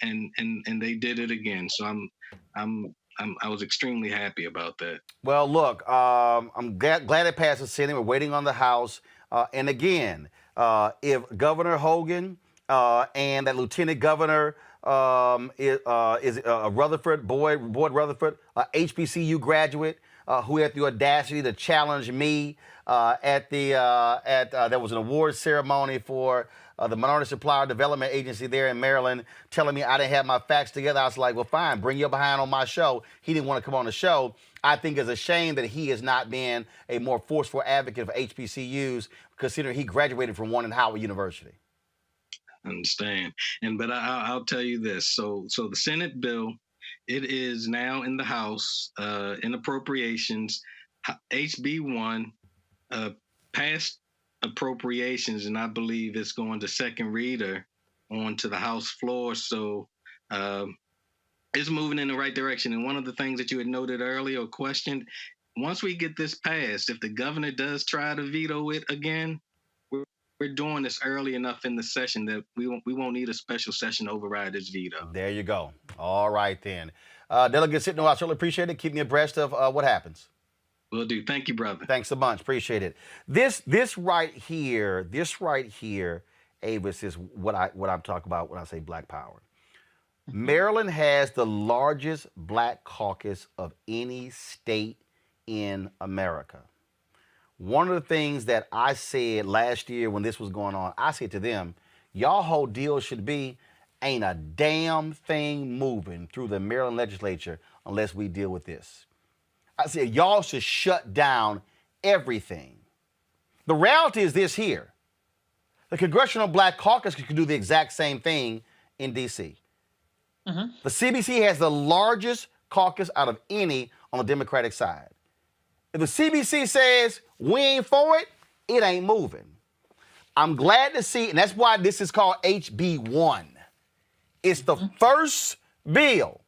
they did it again. So I was extremely happy about that. Well, look, I'm glad it passed the Senate. We're waiting on the House. And again, if Governor Hogan and that Lieutenant Governor Rutherford, Boyd Rutherford, HBCU graduate, who had the audacity to challenge me there was an award ceremony for the Minority Supplier Development Agency there in Maryland, telling me I didn't have my facts together. I was like, well, fine, bring your behind on my show. He didn't want to come on the show. I think it's a shame that he has not been a more forceful advocate for HBCUs, considering he graduated from one in Howard University. I understand. But I'll tell you this. So the Senate bill, it is now in the House in appropriations. HB1 passed appropriations, and I believe it's going to second reader onto the House floor. So it's moving in the right direction. And one of the things that you had noted earlier or questioned, once we get this passed, if the governor does try to veto it again, we're doing this early enough in the session that we won't need a special session to override this veto. There you go. All right, then. Delegate Sitton, I certainly appreciate it. Keep me abreast of what happens. Will do. Thank you, brother. Thanks a bunch. Appreciate it. This right here, Avis, is what I'm talking about when I say Black Power. Maryland has the largest Black caucus of any state in America. One of the things that I said last year when this was going on, I said to them, y'all whole deal should be, ain't a damn thing moving through the Maryland legislature unless we deal with this. I said, y'all should shut down everything. The reality is this here. The Congressional Black Caucus could do the exact same thing in D.C. Mm-hmm. The CBC has the largest caucus out of any on the Democratic side. If the CBC says we ain't for it, it ain't moving. I'm glad to see, and that's why this is called HB1. It's the first bill.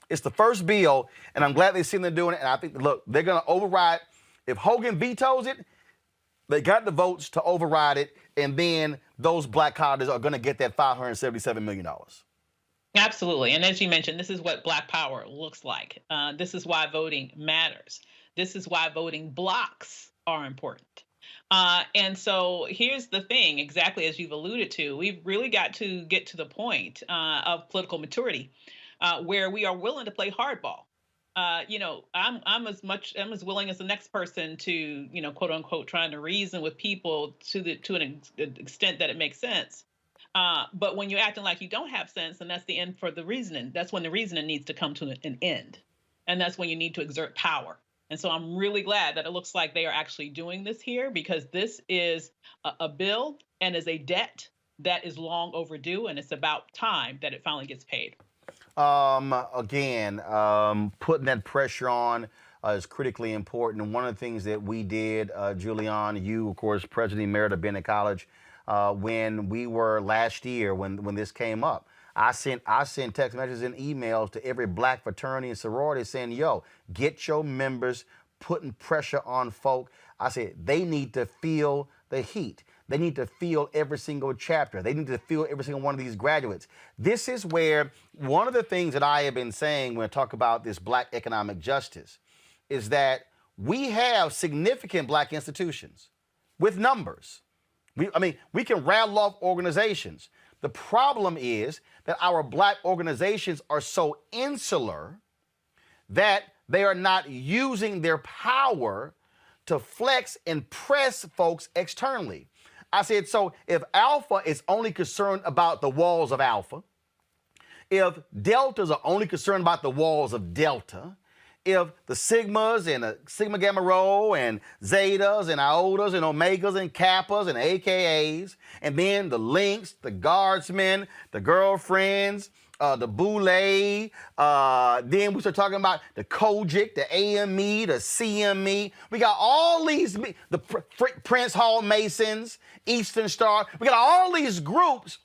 It's the first bill, and I'm glad they're sitting there doing it. And I think, look, they're going to override. If Hogan vetoes it, they got the votes to override it, and then those Black colleges are going to get that $577 million. Absolutely. And as you mentioned, this is what Black Power looks like. This is why voting matters. This is why voting blocks are important. And so here's the thing, exactly as you've alluded to, we've really got to get to the point of political maturity where we are willing to play hardball. I'm as willing as the next person to, quote unquote, trying to reason with people to an extent that it makes sense. But when you're acting like you don't have sense, then that's the end for the reasoning. That's when the reasoning needs to come to an end. And that's when you need to exert power. And so I'm really glad that it looks like they are actually doing this here, because this is a bill and is a debt that is long overdue. And it's about time that it finally gets paid. Again, putting that pressure on is critically important. And one of the things that we did, Julian, you, of course, President Emerita of Bennett College, when we were last year, when this came up, I sent text messages and emails to every Black fraternity and sorority saying, yo, get your members, putting pressure on folk. I said, they need to feel the heat. They need to feel every single chapter. They need to feel every single one of these graduates. This is where one of the things that I have been saying when I talk about this Black economic justice is that we have significant black institutions with numbers. We can rattle off organizations. The problem is that our black organizations are so insular that they are not using their power to flex and press folks externally. I said, so if Alpha is only concerned about the walls of Alpha, if Deltas are only concerned about the walls of Delta, if the Sigmas and the Sigma Gamma Rho and Zetas and Iotas and Omegas and Kappas and AKAs, and then the Links, the Guardsmen, the Girlfriends, the Boule, then we start talking about the Kojic, the AME, the CME. We got all these, the Prince Hall Masons, Eastern Star. We got all these groups.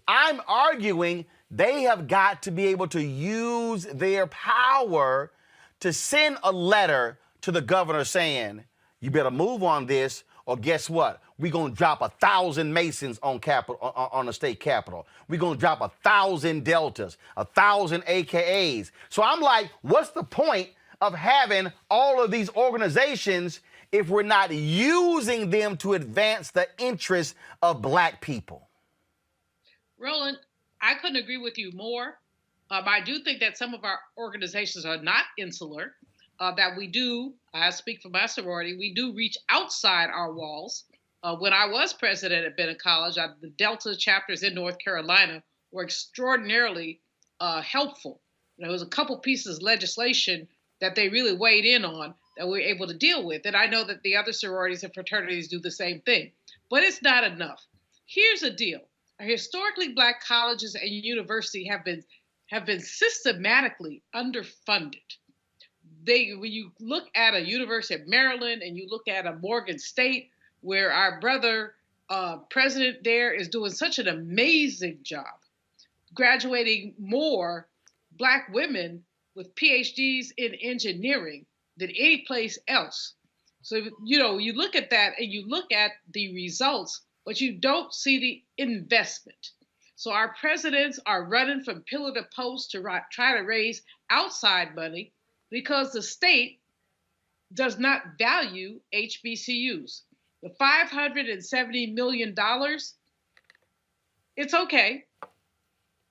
I'm arguing they have got to be able to use their power to send a letter to the governor saying, you better move on this, or guess what? We're going to drop 1,000 Masons on the state capitol. We're going to drop 1,000 Deltas, 1,000 AKAs. So I'm like, what's the point of having all of these organizations if we're not using them to advance the interests of black people? Roland, I couldn't agree with you more. I do think that some of our organizations are not insular, that we do, I speak for my sorority, we do reach outside our walls. When I was president at Bennett College, the Delta chapters in North Carolina were extraordinarily helpful. There was a couple pieces of legislation that they really weighed in on that we were able to deal with. And I know that the other sororities and fraternities do the same thing. But it's not enough. Here's the deal. Historically black colleges and universities have been systematically underfunded. When you look at a University of Maryland and you look at a Morgan State, where our brother president there is doing such an amazing job, graduating more black women with PhDs in engineering than any place else. So, you look at that and you look at the results, but you don't see the investment. So our presidents are running from pillar to post to try to raise outside money because the state does not value HBCUs. The $570 million, it's okay.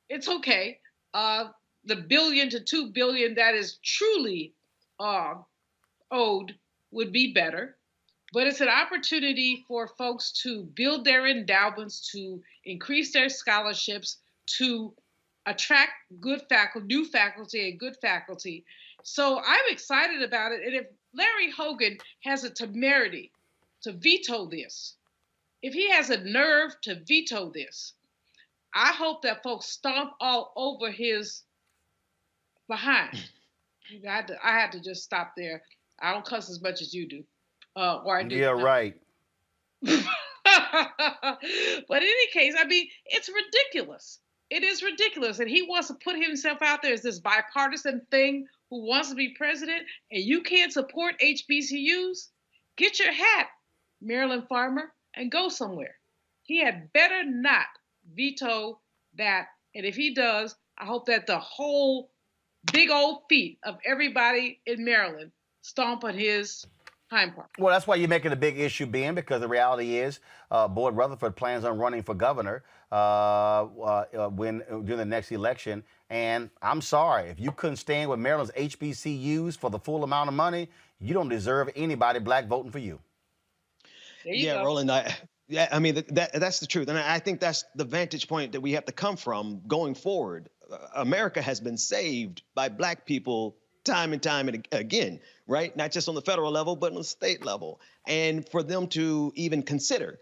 It's okay. The billion to $2 billion that is truly owed would be better. But it's an opportunity for folks to build their endowments, to increase their scholarships, to attract good faculty, new faculty and good faculty. So I'm excited about it. And if Larry Hogan has a temerity to veto this, if he has a nerve to veto this, I hope that folks stomp all over his behind. I had to just stop there. I don't cuss as much as you do. Or I do. Yeah, right. But in any case, it's ridiculous. It is ridiculous. And he wants to put himself out there as this bipartisan thing who wants to be president, and you can't support HBCUs? Get your hat, Maryland farmer, and go somewhere. He had better not veto that. And if he does, I hope that the whole big old feet of everybody in Maryland stomp on his hind part. Well, that's why you're making a big issue, Ben, because the reality is Boyd Rutherford plans on running for governor during the next election. And I'm sorry, if you couldn't stand with Maryland's HBCUs for the full amount of money, you don't deserve anybody black voting for you. Yeah, Roland, that's the truth. And I think that's the vantage point that we have to come from going forward. America has been saved by black people time and time and again, right? Not just on the federal level, but on the state level. And for them to even consider,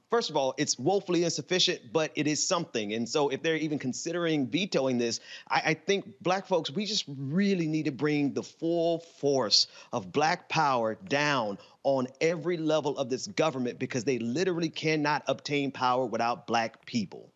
first of all, it's woefully insufficient, but it is something. And so if they're even considering vetoing this, I think black folks, we just really need to bring the full force of black power down on every level of this government, because they literally cannot obtain power without black people.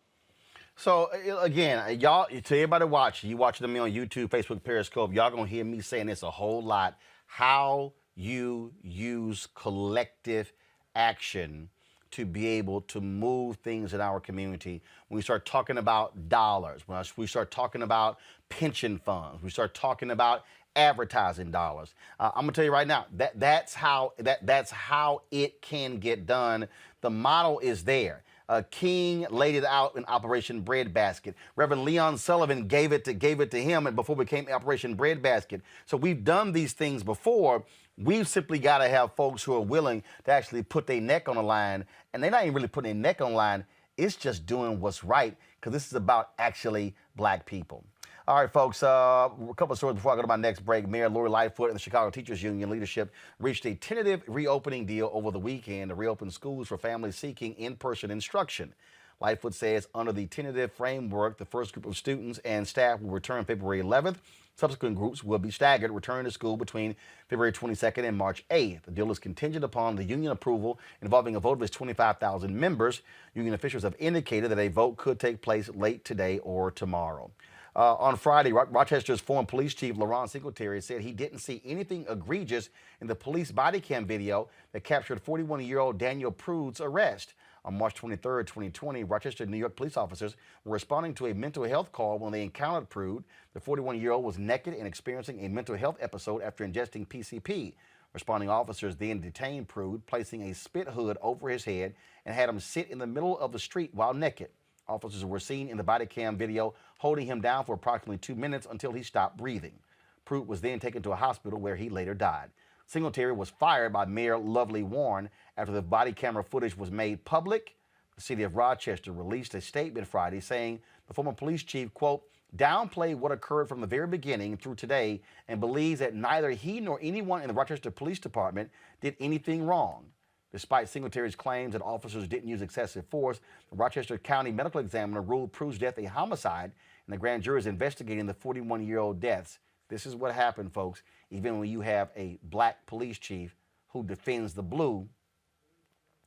So again, y'all, to everybody watching, you watching me on YouTube, Facebook, Periscope, y'all gonna hear me saying this a whole lot. How you use collective action to be able to move things in our community. When we start talking about dollars, when we start talking about pension funds, we start talking about advertising dollars. I'm gonna tell you right now that's how it can get done. The model is there. King laid it out in Operation Breadbasket. Reverend Leon Sullivan gave it to him, and before it became Operation Breadbasket. So we've done these things before. We've simply got to have folks who are willing to actually put their neck on the line, and they're not even really putting their neck on the line. It's just doing what's right, because this is about actually black people. All right, folks, a couple of stories before I go to my next break. Mayor Lori Lightfoot and the Chicago Teachers Union leadership reached a tentative reopening deal over the weekend to reopen schools for families seeking in-person instruction. Lightfoot says under the tentative framework, the first group of students and staff will return February 11th. Subsequent groups will be staggered, returning to school between February 22nd and March 8th. The deal is contingent upon the union approval involving a vote of its 25,000 members. Union officials have indicated that a vote could take place late today or tomorrow. On Friday, Rochester's former police chief, Laurent Singletary, said he didn't see anything egregious in the police body cam video that captured 41-year-old Daniel Prude's arrest. On March 23, 2020, Rochester, New York police officers were responding to a mental health call when they encountered Prude. The 41-year-old was naked and experiencing a mental health episode after ingesting PCP. Responding officers then detained Prude, placing a spit hood over his head and had him sit in the middle of the street while naked. Officers were seen in the body cam video holding him down for approximately 2 minutes until he stopped breathing. Prude was then taken to a hospital where he later died. Singletary was fired by Mayor Lovely Warren after the body camera footage was made public. The city of Rochester released a statement Friday saying the former police chief, quote, downplayed what occurred from the very beginning through today and believes that neither he nor anyone in the Rochester Police Department did anything wrong. Despite Singletary's claims that officers didn't use excessive force, the Rochester County Medical Examiner ruled Prude's death a homicide, and the grand jury is investigating the 41-year-old deaths. This is what happened, folks, even when you have a black police chief who defends the blue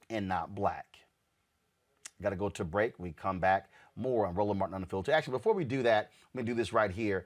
and not black. Got to go to a break. We come back. More on Roland Martin Unfiltered. Actually, before we do that, let me do this right here.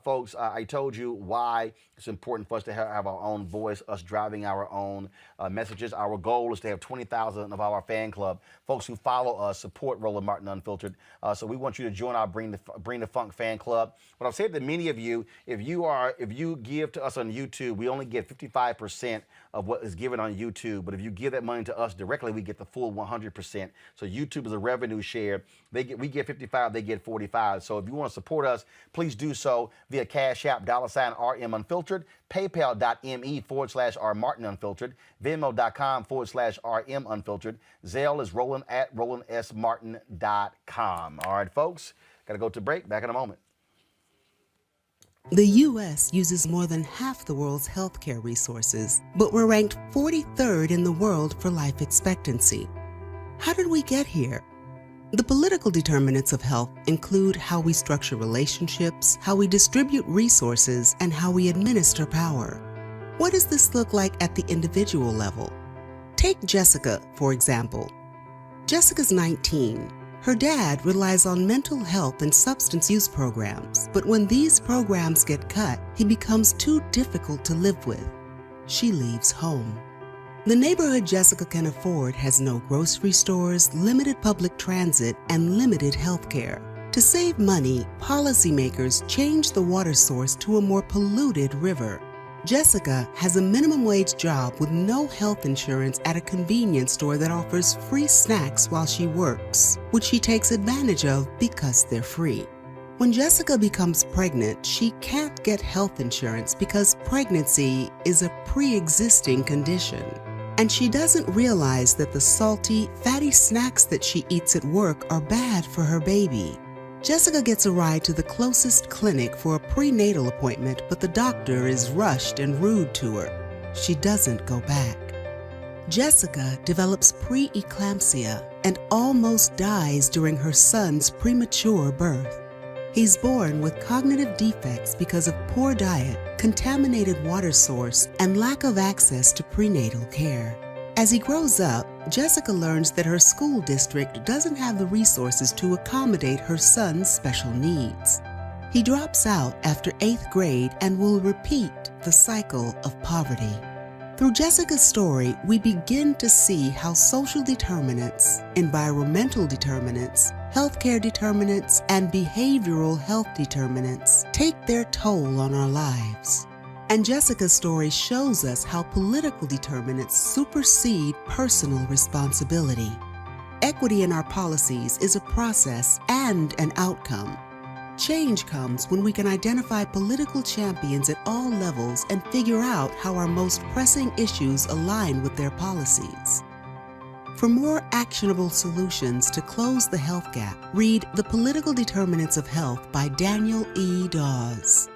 Folks, I told you why it's important for us to have our own voice, us driving our own messages. Our goal is to have 20,000 of our fan club, folks who follow us, support Roland Martin Unfiltered. So we want you to join our Bring the Funk fan club. But I've said to many of you, if you give to us on YouTube, we only get 55% of what is given on YouTube. But if you give that money to us directly, we get the full 100%. So YouTube is a revenue share. We get 55, they get 45. So if you want to support us, please do so via Cash App, $RM Unfiltered, PayPal.me/R Martin Unfiltered, Venmo.com/RM Unfiltered. Zelle is Roland at RolandSMartin.com. All right, folks, got to go to break. Back in a moment. The U.S. uses more than half the world's healthcare resources, but we're ranked 43rd in the world for life expectancy. How did we get here? The political determinants of health include how we structure relationships, how we distribute resources, and how we administer power. What does this look like at the individual level? Take Jessica, for example. Jessica's 19. Her dad relies on mental health and substance use programs, but when these programs get cut, he becomes too difficult to live with. She leaves home. The neighborhood Jessica can afford has no grocery stores, limited public transit, and limited health care. To save money, policymakers changed the water source to a more polluted river. Jessica has a minimum wage job with no health insurance at a convenience store that offers free snacks while she works, which she takes advantage of because they're free. When Jessica becomes pregnant, she can't get health insurance because pregnancy is a pre-existing condition. And she doesn't realize that the salty, fatty snacks that she eats at work are bad for her baby. Jessica gets a ride to the closest clinic for a prenatal appointment, but the doctor is rushed and rude to her. She doesn't go back. Jessica develops preeclampsia and almost dies during her son's premature birth. He's born with cognitive defects because of poor diet, contaminated water source, and lack of access to prenatal care. As he grows up, Jessica learns that her school district doesn't have the resources to accommodate her son's special needs. He drops out after 8th grade and will repeat the cycle of poverty. Through Jessica's story, we begin to see how social determinants, environmental determinants, healthcare determinants, and behavioral health determinants take their toll on our lives. And Jessica's story shows us how political determinants supersede personal responsibility. Equity in our policies is a process and an outcome. Change comes when we can identify political champions at all levels and figure out how our most pressing issues align with their policies. For more actionable solutions to close the health gap, read The Political Determinants of Health by Daniel E. Dawes.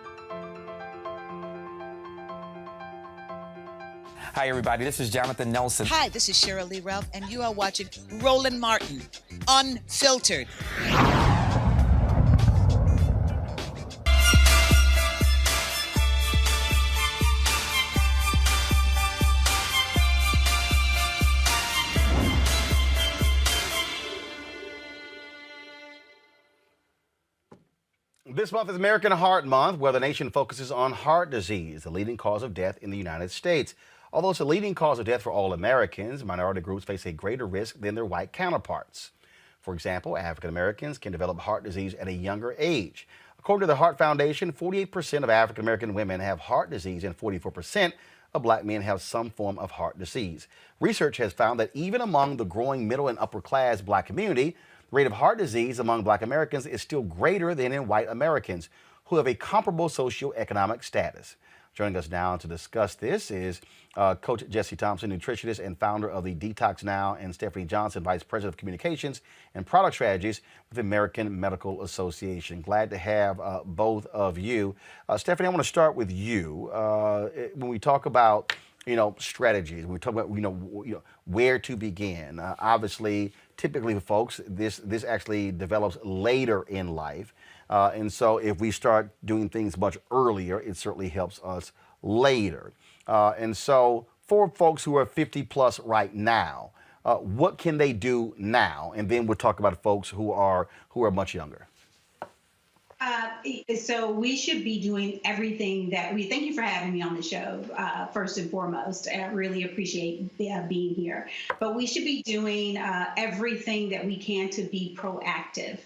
Hi, everybody. This is Jonathan Nelson. Hi, this is Cheryl Lee Ralph, and you are watching Roland Martin, Unfiltered. This month is American Heart Month, where the nation focuses on heart disease, the leading cause of death in the United States. Although it's a leading cause of death for all Americans, minority groups face a greater risk than their white counterparts. For example, African Americans can develop heart disease at a younger age. According to the Heart Foundation, 48% of African American women have heart disease and 44% of black men have some form of heart disease. Research has found that even among the growing middle and upper class black community, the rate of heart disease among black Americans is still greater than in white Americans who have a comparable socioeconomic status. Joining us now to discuss this is Coach Jesse Thompson, nutritionist and founder of the Detox Now, and Stephanie Johnson, Vice President of Communications and Product Strategies with the American Medical Association. Glad to have both of you. Stephanie, I want to start with you. When we talk about strategies, when we talk about where to begin, obviously, typically for folks, this actually develops later in life. And so if we start doing things much earlier, it certainly helps us later. And so for folks who are 50 plus right now, what can they do now? And then we'll talk about folks who are much younger. So we should be doing everything that we, thank you for having me on the show, first and foremost. I really appreciate being here. But we should be doing everything that we can to be proactive.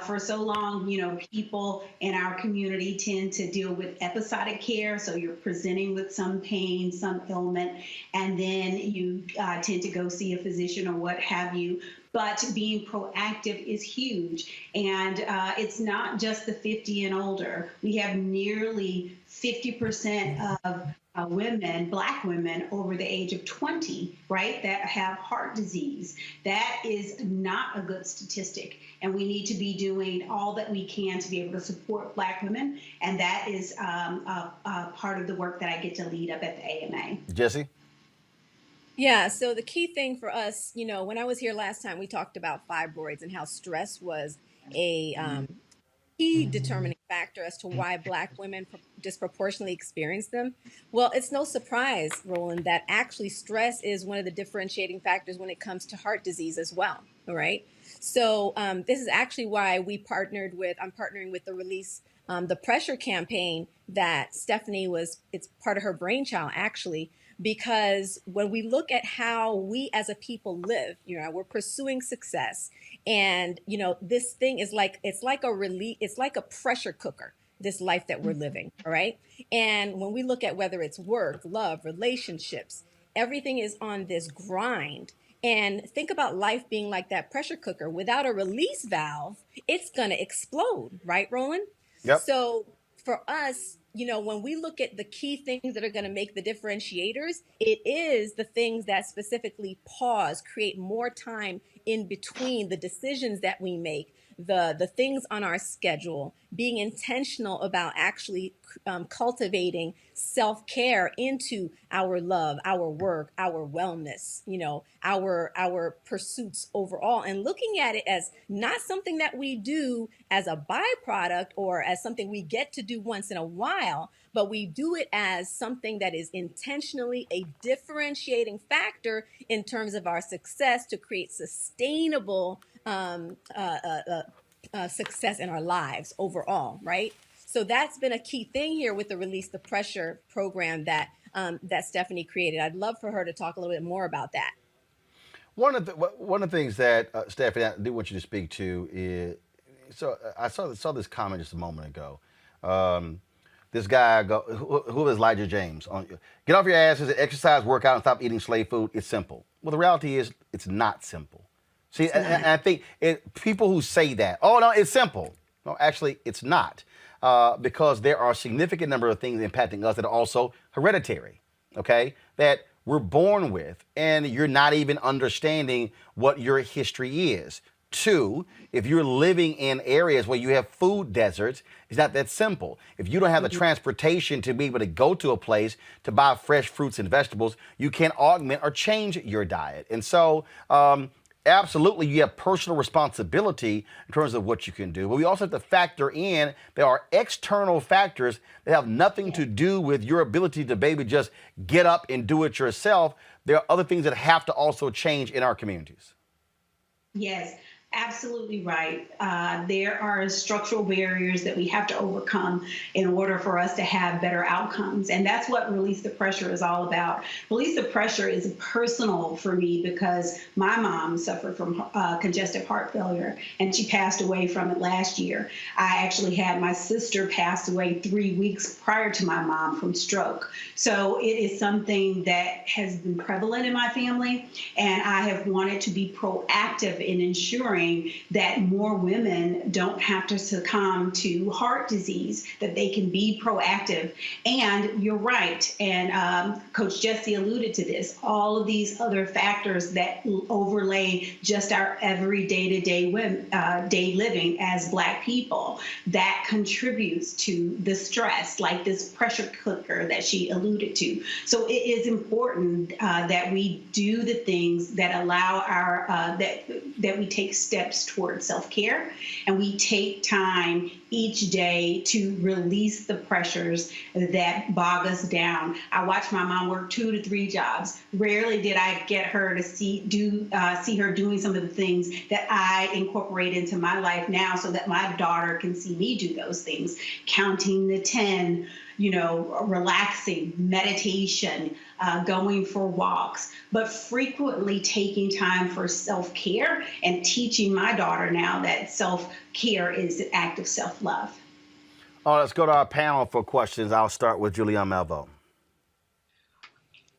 For so long, people in our community tend to deal with episodic care. So you're presenting with some pain, some ailment, and then you tend to go see a physician or what have you. But being proactive is huge. And it's not just the 50 and older. We have nearly 50% of women, Black women over the age of 20, right, that have heart disease. That is not a good statistic. And we need to be doing all that we can to be able to support Black women. And that is part of the work that I get to lead up at the AMA. Jesse? Yeah, so the key thing for us, when I was here last time, we talked about fibroids and how stress was a key determining factor as to why Black women disproportionately experience them. Well, it's no surprise, Roland, that actually stress is one of the differentiating factors when it comes to heart disease as well, all right? So this is actually why I'm partnering with the Release the Pressure campaign that Stephanie it's part of her brainchild, actually, because when we look at how we as a people live, we're pursuing success. And, this thing is it's like a pressure cooker, this life that we're living. All right. And when we look at whether it's work, love, relationships, everything is on this grind. And think about life being like that pressure cooker. Without a release valve, it's going to explode. Right, Roland? Yep. So for us, when we look at the key things that are going to make the differentiators, it is the things that specifically create more time in between the decisions that we make, the things on our schedule, being intentional about actually cultivating self-care into our love, our work, our wellness, our pursuits overall, and looking at it as not something that we do as a byproduct or as something we get to do once in a while, but we do it as something that is intentionally a differentiating factor in terms of our success to create sustainable success in our lives overall, right? So that's been a key thing here with the Release the Pressure program that Stephanie created. I'd love for her to talk a little bit more about that. One of the things that Stephanie, I do want you to speak to is, so I saw this comment just a moment ago. this guy who is Elijah James? Get off your asses, exercise, work out, and stop eating slave food. It's simple. Well, the reality is it's not simple. See, and I think people who say that, oh no, it's simple. No, actually, it's not, because there are a significant number of things impacting us that are also hereditary. Okay, that we're born with, and you're not even understanding what your history is. Two, if you're living in areas where you have food deserts, it's not that simple. If you don't have the transportation to be able to go to a place to buy fresh fruits and vegetables, you can't augment or change your diet. And so, absolutely, you have personal responsibility in terms of what you can do. But we also have to factor in there are external factors that have nothing to do with your ability to maybe just get up and do it yourself. There are other things that have to also change in our communities. Yes. Absolutely right. There are structural barriers that we have to overcome in order for us to have better outcomes. And that's what Release the Pressure is all about. Release the Pressure is personal for me because my mom suffered from congestive heart failure, and she passed away from it last year. I actually had my sister pass away 3 weeks prior to my mom from stroke. So it is something that has been prevalent in my family, and I have wanted to be proactive in ensuring that more women don't have to succumb to heart disease, that they can be proactive. And you're right, and Coach Jesse alluded to this, all of these other factors that overlay just our everyday day living as Black people, that contributes to the stress, like this pressure cooker that she alluded to. So it is important that we do the things that allow our, that we take steps toward self-care, and we take time each day to release the pressures that bog us down. I watched my mom work 2 to 3 jobs. Rarely did I get her to see her doing some of the things that I incorporate into my life now, so that my daughter can see me do those things. Counting the 10, relaxing, meditation, going for walks, but frequently taking time for self-care and teaching my daughter now that self-care is an act of self-love. All right, let's go to our panel for questions. I'll start with Julianne Malvo.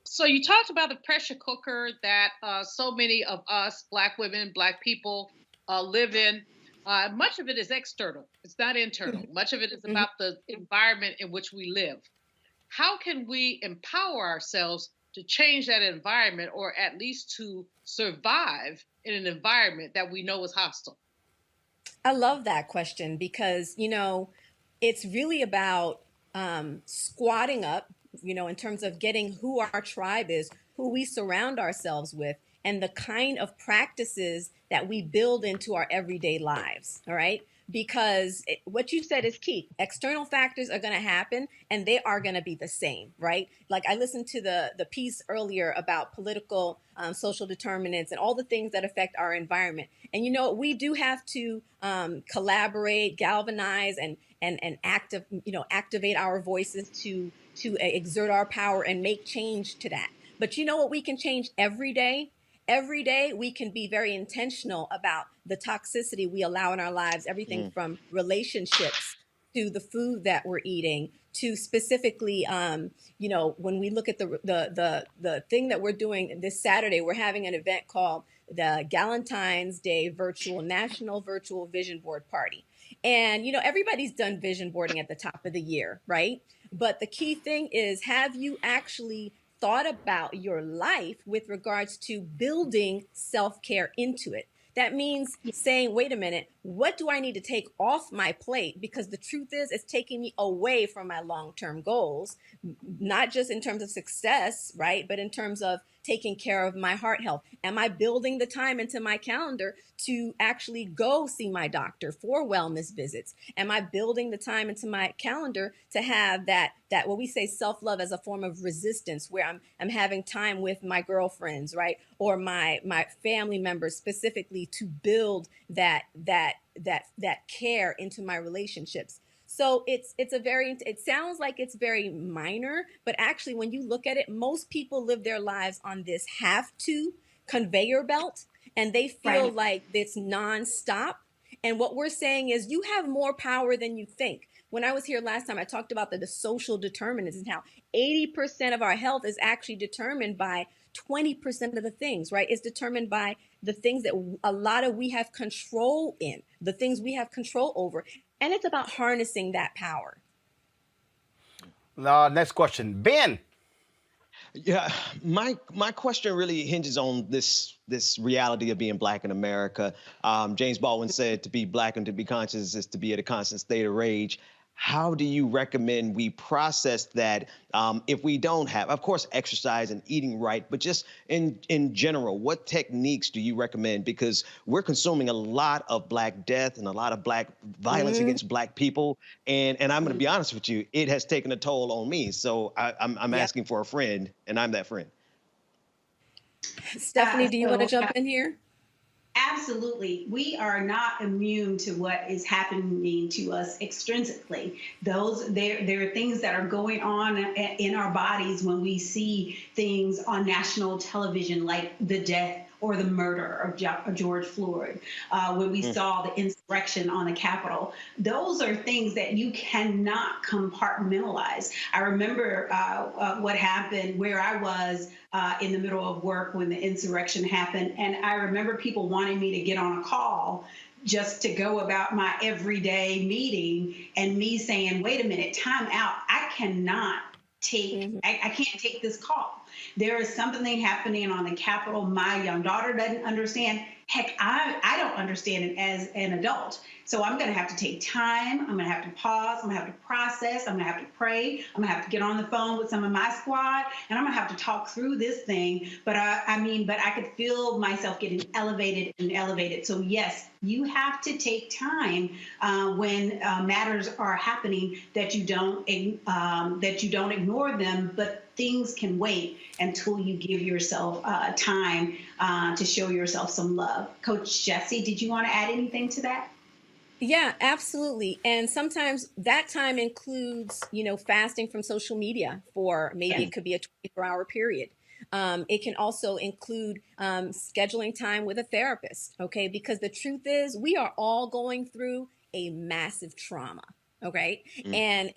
So you talked about the pressure cooker that so many of us, Black women, Black people, live in. Much of it is external. It's not internal. Much of it is about the environment in which we live. How can we empower ourselves to change that environment, or at least to survive in an environment that we know is hostile? I love that question because, it's really about squatting up, in terms of getting who our tribe is, who we surround ourselves with, and the kind of practices that we build into our everyday lives. All right. Because what you said is key. External factors are going to happen, and they are going to be the same, right? Like I listened to the piece earlier about political social determinants and all the things that affect our environment. And we do have to collaborate, galvanize, and activate our voices to exert our power and make change to that. But you know what we can change every day? Every day, we can be very intentional about the toxicity we allow in our lives, everything from relationships to the food that we're eating to specifically, when we look at the thing that we're doing this Saturday, we're having an event called the Galentine's Day National Virtual Vision Board Party. And, everybody's done vision boarding at the top of the year, right? But the key thing is, have you actually thought about your life with regards to building self-care into it? That means saying, wait a minute, what do I need to take off my plate? Because the truth is, it's taking me away from my long-term goals, not just in terms of success, right? But in terms of taking care of my heart health. Am I building the time into my calendar to actually go see my doctor for wellness visits? Am I building the time into my calendar to have that what we say self-love as a form of resistance, where I'm having time with my girlfriends, right? Or my family members specifically, to build that care into my relationships. So it sounds like it's very minor, but actually when you look at it, most people live their lives on this have to conveyor belt, and they feel like it's nonstop. And what we're saying is, you have more power than you think. when I was here last time, I talked about the social determinants and how 80% of our health is actually determined by 20% of the things, right? It's determined by the things that we have control in, the things we have control over. And it's about harnessing that power. Next question. Ben. Yeah, my question really hinges on this reality of being Black in America. James Baldwin said to be Black and to be conscious is to be at a constant state of rage. How do you recommend we process that if we don't have, of course, exercise and eating right, but just in general, what techniques do you recommend? Because we're consuming a lot of Black death and a lot of Black violence against Black people. And I'm going to be honest with you, it has taken a toll on me. So I'm asking for a friend, and I'm that friend. Stephanie, do you want to jump in here? Absolutely. We are not immune to what is happening to us extrinsically. There are things that are going on in our bodies when we see things on national television, like the death or the murder of George Floyd, when we saw the insurrection on the Capitol. Those are things that you cannot compartmentalize. I remember what happened where I was in the middle of work when the insurrection happened, and I remember people wanting me to get on a call just to go about my everyday meeting, and me saying, wait a minute, time out. I cannot take, I can't take this call. There is something happening on the Capitol my young daughter doesn't understand. Heck, I don't understand it as an adult. So I'm going to have to take time. I'm going to have to pause. I'm going to have to process. I'm going to have to pray. I'm going to have to get on the phone with some of my squad, and I'm going to have to talk through this thing. But I could feel myself getting elevated and elevated. So yes, you have to take time when matters are happening, that you don't ignore them, but things can wait until you give yourself time to show yourself some love. Coach Jesse, did you want to add anything to that? Yeah, absolutely. And sometimes that time includes, fasting from social media for maybe it could be a 24-hour period. It can also include scheduling time with a therapist, okay? Because the truth is, we are all going through a massive trauma. Okay. And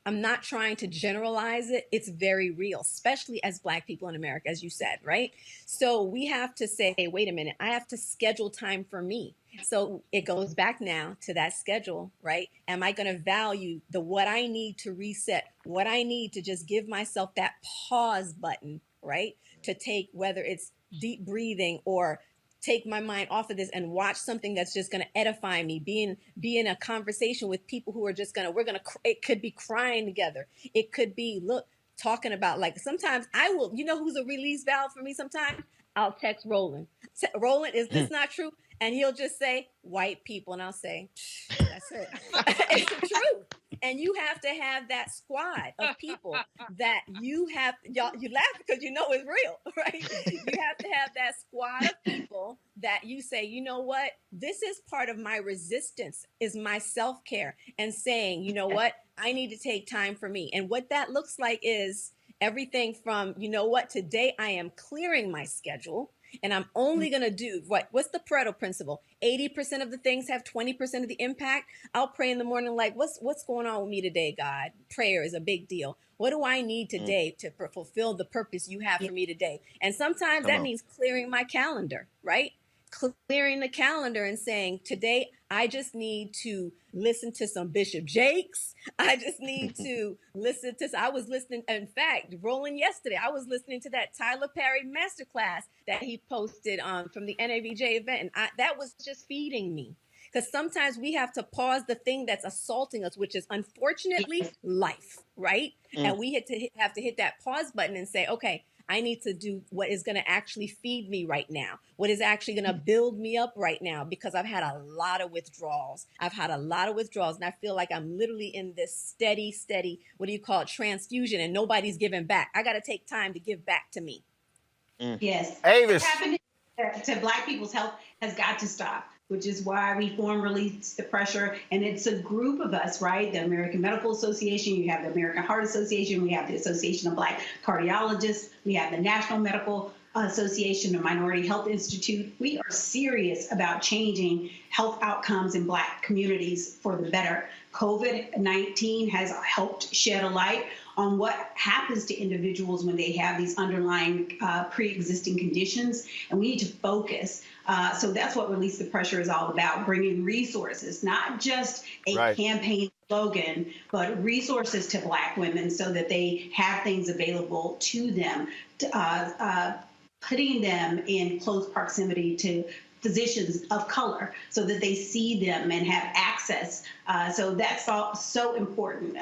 I'm not trying to generalize it. It's very real, especially as Black people in America, as you said, right? So we have to say, hey, wait a minute, I have to schedule time for me. So it goes back now to that schedule, right? Am I going to value what I need to reset, what I need to just give myself that pause button, right? To take, whether it's deep breathing or take my mind off of this and watch something that's just going to edify me, be in a conversation with people who are just it could be crying together. It could be, talking about, like, sometimes I will, who's a release valve for me sometimes? I'll text Roland. Roland, is this not true? And he'll just say, white people. And I'll say, that's it. It's the truth. And you have to have that squad of people that you laugh because you know it's real, right? You have to have that squad of people that you say, you know what? This is part of my resistance, is my self-care, and saying, you know what? I need to take time for me. And what that looks like is everything from, you know what? Today I am clearing my schedule. And I'm only going to do what's the Pareto principle? 80% of the things have 20% of the impact. I'll pray in the morning, like, what's going on with me today, God? Prayer is a big deal. What do I need today to fulfill the purpose you have for me today? And sometimes that means clearing my calendar, right? Clearing the calendar and saying, today, I just need to listen to some Bishop Jakes. I just need to I was listening, in fact, Roland yesterday, I was listening to that Tyler Perry masterclass that he posted from the NABJ event. And that was just feeding me. Because sometimes we have to pause the thing that's assaulting us, which is unfortunately life, right? And we have to hit that pause button and say, okay, I need to do what is going to actually feed me right now, what is actually going to build me up right now, because I've had a lot of withdrawals. And I feel like I'm literally in this steady, what do you call it, transfusion, and nobody's giving back. I got to take time to give back to me. Yes. Avis. What's happening to Black people's health has got to stop, which is why we form Release the Pressure. And it's a group of us, right? The American Medical Association, you have the American Heart Association, we have the Association of Black Cardiologists, we have the National Medical Association of Minority Health Institute, we are serious about changing health outcomes in Black communities for the better. COVID-19 has helped shed a light on what happens to individuals when they have these underlying pre-existing conditions, and we need to focus. So that's what Release the Pressure is all about, bringing resources, not just a campaign slogan, but resources to Black women so that they have things available to them, putting them in close proximity to physicians of color so that they see them and have access. So that's all so important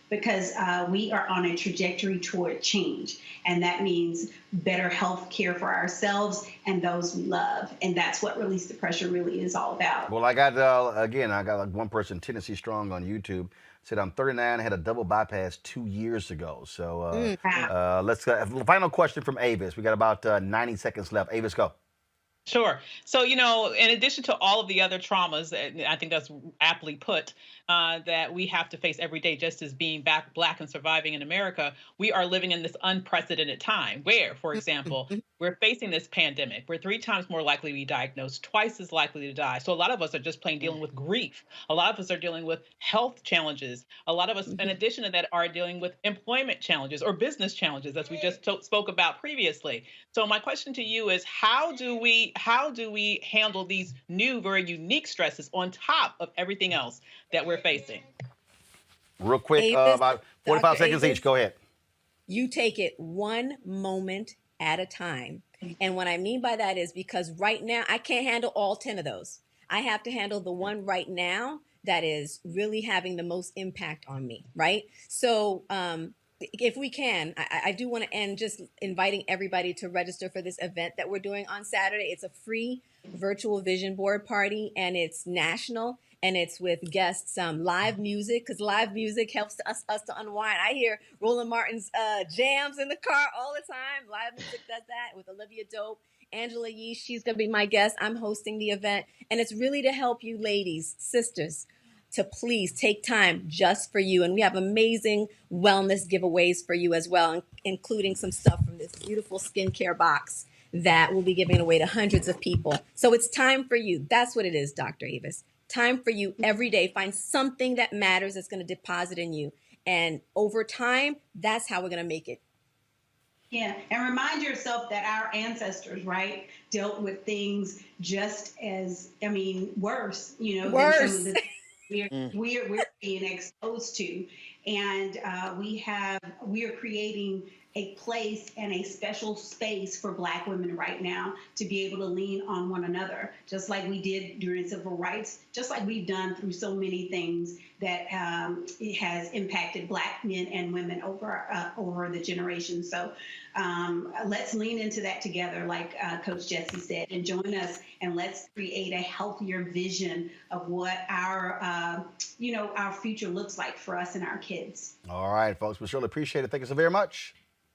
because we are on a trajectory toward change. And that means better health care for ourselves and those we love. And that's what Release the Pressure really is all about. Well, I got, like one person, Tennessee Strong on YouTube, said I'm 39, had a double bypass 2 years ago. So let's, final question from Avis. We got about 90 seconds left. Avis, go. Sure. So, you know, in addition to all of the other traumas, and I think that's aptly put, that we have to face every day just as being Black and surviving in America, we are living in this unprecedented time where, for example, we're facing this pandemic. We're 3 times more likely to be diagnosed, twice as likely to die. So a lot of us are just plain dealing with grief. A lot of us are dealing with health challenges. A lot of us, in addition to that, are dealing with employment challenges or business challenges, as we just spoke about previously. So my question to you is, how do we handle these new, very unique stresses on top of everything else that we're facing? Real quick, Avis, about 45 Dr. seconds Avis, each. Go ahead. You take it one moment at a time. And what I mean by that is because right now I can't handle all 10 of those. I have to handle the one right now that is really having the most impact on me, right? So if we can, I do want to end just inviting everybody to register for this event that we're doing on Saturday. It's a free virtual vision board party, and it's national, and it's with guests, live music, because live music helps us to unwind. I hear Roland Martin's jams in the car all the time. Live music does that with Olivia Dope. Angela Yee, she's going to be my guest. I'm hosting the event, and it's really to help you ladies, sisters, to please take time just for you. And we have amazing wellness giveaways for you as well, including some stuff from this beautiful skincare box that we'll be giving away to hundreds of people. So it's time for you. That's what it is, Dr. Avis. Time for you every day. Find something that matters that's going to deposit in you. And over time, that's how we're going to make it. Yeah, and remind yourself that our ancestors, right, dealt with things just as, worse, Worse. than some of the we're being exposed to. And we are creating a place and a special space for Black women right now to be able to lean on one another, just like we did during civil rights, just like we've done through so many things that it has impacted Black men and women over the generations. So let's lean into that together, like Coach Jesse said, and join us, and let's create a healthier vision of what our future looks like for us and our kids. All right, folks. We surely appreciate it. Thank you so very much.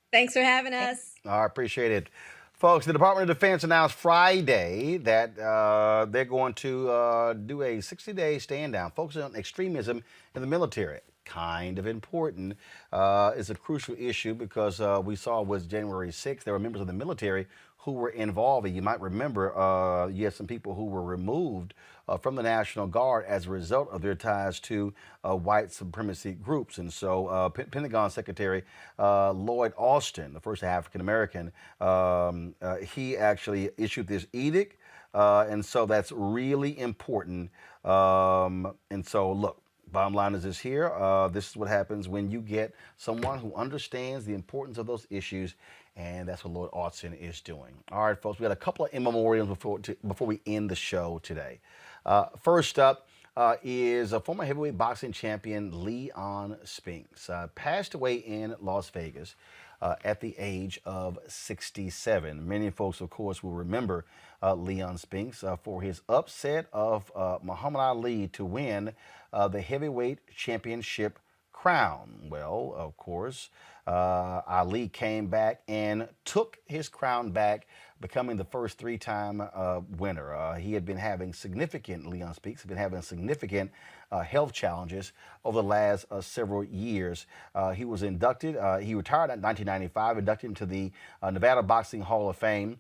Thanks for having us. I appreciate it. Folks, the Department of Defense announced Friday that they're going to do a 60-day stand-down focusing on extremism in the military. Kind of important. It's a crucial issue because we saw with January 6th, there were members of the military who were involved. And you might remember you had some people who were removed from the National Guard as a result of their ties to white supremacy groups. And so Pentagon Secretary Lloyd Austin, the first African-American, he actually issued this edict. And so that's really important. And so, look, bottom line is this here. This is what happens when you get someone who understands the importance of those issues, and that's what Lloyd Austin is doing. All right, folks, we got a couple of in memoriams before we end the show today. First up is a former heavyweight boxing champion, Leon Spinks, passed away in Las Vegas at the age of 67. Many folks, of course, will remember Leon Spinks for his upset of Muhammad Ali to win the heavyweight championship crown. crown. Well, of course, Ali came back and took his crown back, becoming the first three-time winner. He had been having significant, Leon Spinks, had been having significant health challenges over the last several years. He was inducted, he retired in 1995, inducted into the Nevada Boxing Hall of Fame.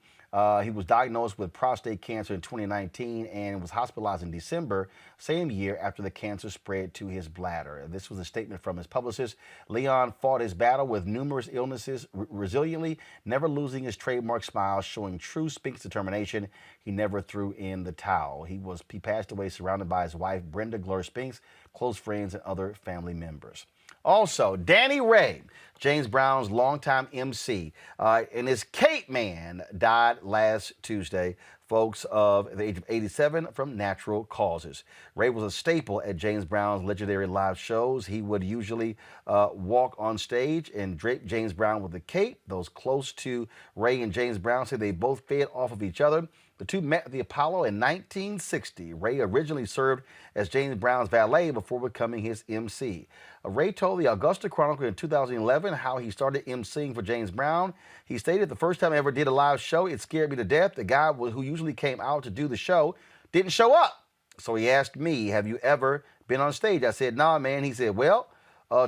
He was diagnosed with prostate cancer in 2019 and was hospitalized in December, same year, after the cancer spread to his bladder. This was a statement from his publicist. Leon fought his battle with numerous illnesses resiliently, never losing his trademark smile, showing true Spinks determination. He never threw in the towel. He passed away surrounded by his wife, Brenda Gloria Spinks, close friends, and other family members. Also, Danny Ray, James Brown's longtime MC, and his Cape Man died last Tuesday, folks, of the age of 87 from natural causes. Ray was a staple at James Brown's legendary live shows. He would usually walk on stage and drape James Brown with a cape. Those close to Ray and James Brown say they both fed off of each other. The two met at the Apollo in 1960. Ray originally served as James Brown's valet before becoming his MC. Ray told the Augusta Chronicle in 2011 how he started emceeing for James Brown. He stated, "The first time I ever did a live show, it scared me to death. The guy who usually came out to do the show didn't show up. So he asked me, 'Have you ever been on stage?' I said, 'Nah, man.' He said, 'Well,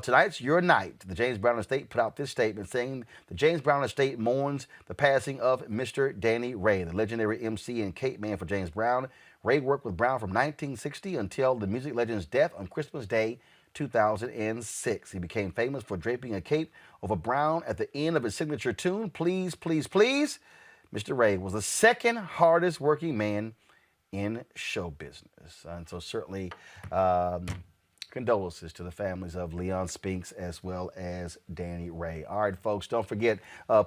tonight's your night.'" The James Brown estate put out this statement saying the James Brown estate mourns the passing of Mr. Danny Ray, the legendary MC and Cape Man for James Brown. Ray worked with Brown from 1960 until the music legend's death on Christmas Day 2006. He became famous for draping a cape over Brown at the end of his signature tune, "Please, Please, Please." Mr. Ray was the second hardest working man in show business. And so certainly condolences to the families of Leon Spinks as well as Danny Ray. All right, folks, don't forget,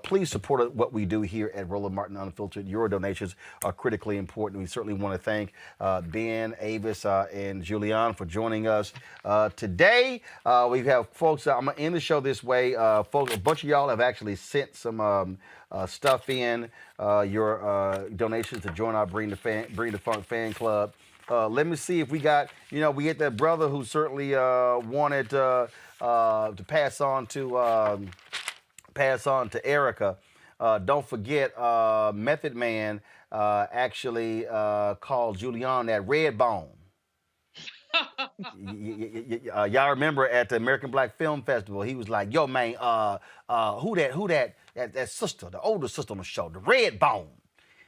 please support what we do here at Roland Martin Unfiltered. Your donations are critically important. We certainly want to thank Ben, Avis, and Julian for joining us today. We have folks, I'm going to end the show this way. Folks, a bunch of y'all have actually sent some stuff in, your donations to join our Bring the Funk fan club. Let me see if we got, we get that brother who certainly wanted to pass on to Erica. Don't forget, Method Man actually called Julian that red bone. Y'all remember at the American Black Film Festival, he was like, "Yo, man, who that sister, the older sister on the show, the red bone?"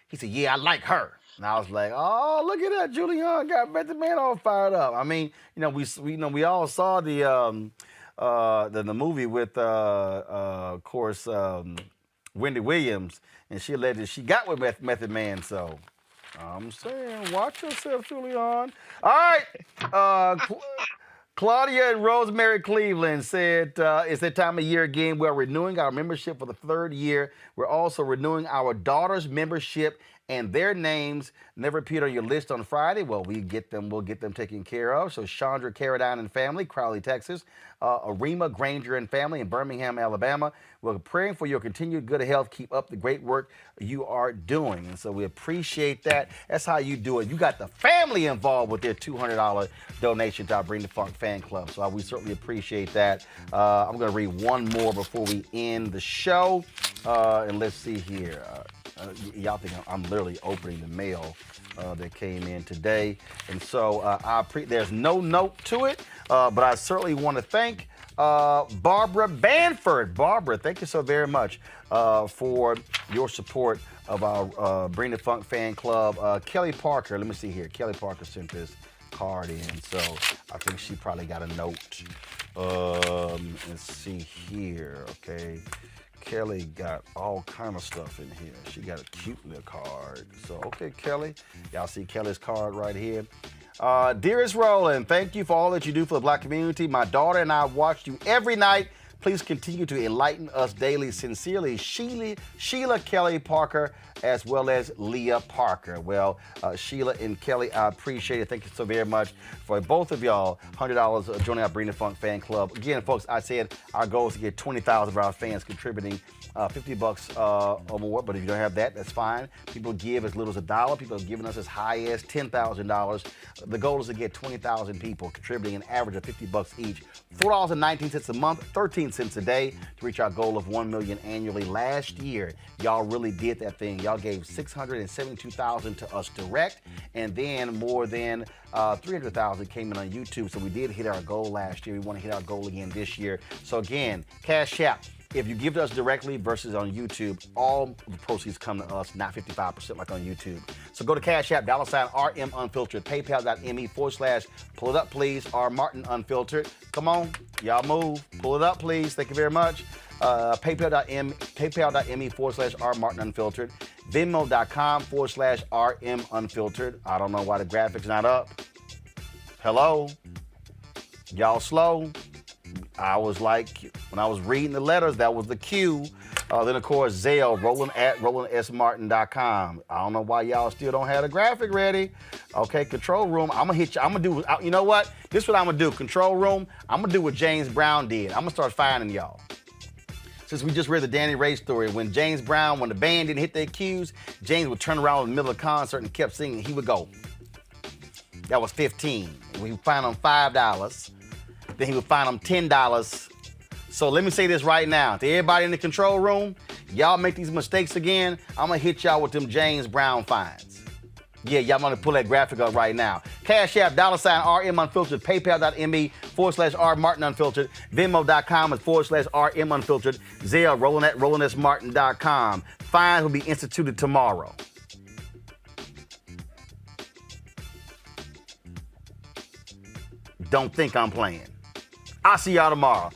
He said, "Yeah, I like her." And I was like, "Oh, look at that! Julian got Method Man all fired up." I mean, we all saw the movie with, of course, Wendy Williams, and she alleged she got with Method Man. So I'm saying, watch yourself, Julian. All right, Claudia and Rosemary Cleveland said, "It's that time of year again. We're renewing our membership for the third year. We're also renewing our daughter's membership, and their names never appeared on your list on Friday. Well, we'll get them taken care of. So Chandra Carradine and family, Crowley, Texas. Arima Granger and family in Birmingham, Alabama. We're praying for your continued good health. Keep up the great work you are doing." And so we appreciate that. That's how you do it. You got the family involved with their $200 donation to our Bring the Funk fan club. So we certainly appreciate that. I'm going to read one more before we end the show. And let's see here. Y'all think I'm literally opening the mail that came in today. And so there's no note to it, but I certainly want to thank Barbara Banford. Barbara, thank you so very much for your support of our Bring the Funk fan club. Kelly Parker, let me see here. Kelly Parker sent this card in, so I think she probably got a note. Let's see here, okay. Kelly got all kind of stuff in here. She got a cute little card. So, okay, Kelly. Y'all see Kelly's card right here. Dearest Roland, thank you for all that you do for the Black community. My daughter and I watched you every night Please continue to enlighten us daily. Sincerely, Sheila Kelly Parker, as well as Leah Parker. Well, Sheila and Kelly, I appreciate it. Thank you so very much for both of y'all. $100 joining our Bring the Funk fan club. Again, folks, I said our goal is to get 20,000 of our fans contributing $50 or more, but if you don't have that, that's fine. People give as little as $1. People are giving us as high as $10,000. The goal is to get 20,000 people contributing an average of $50 each. $4.19 a month, 13 cents a day to reach our goal of $1 million annually. Last year, y'all really did that thing. Y'all gave $672,000 to us direct, and then more than $300,000 came in on YouTube. So we did hit our goal last year. We want to hit our goal again this year. So again, Cash App. If you give to us directly versus on YouTube, all the proceeds come to us, not 55% like on YouTube. So go to Cash App, $RM Unfiltered, PayPal.me/pull it up please, R Martin Unfiltered. Come on, y'all move. Pull it up please. Thank you very much. PayPal.me/R Martin Unfiltered. Venmo.com/RM Unfiltered. I don't know why the graphics not up. Hello? Y'all slow? I was like, when I was reading the letters, that was the cue. Then, of course, Zelle, Roland@RolandSMartin.com. I don't know why y'all still don't have the graphic ready. Okay, control room. I'm going to hit you. I'm going to do, you know what? This is what I'm going to do. Control room, I'm going to do what James Brown did. I'm going to start finding y'all. Since we just read the Danny Ray story, when James Brown, when the band didn't hit their cues, James would turn around in the middle of the concert and kept singing. He would go. That was 15. We would find them $5. Then he would find them $10. So let me say this right now. To everybody in the control room, y'all make these mistakes again, I'm going to hit y'all with them James Brown fines. Yeah, y'all want to pull that graphic up right now. Cash App, $RM Unfiltered, PayPal.me/R Martin Unfiltered, Venmo.com/RM Unfiltered, Zelle, Roland@RolandSMartin.com. Fines will be instituted tomorrow. Don't think I'm playing. I'll see y'all tomorrow.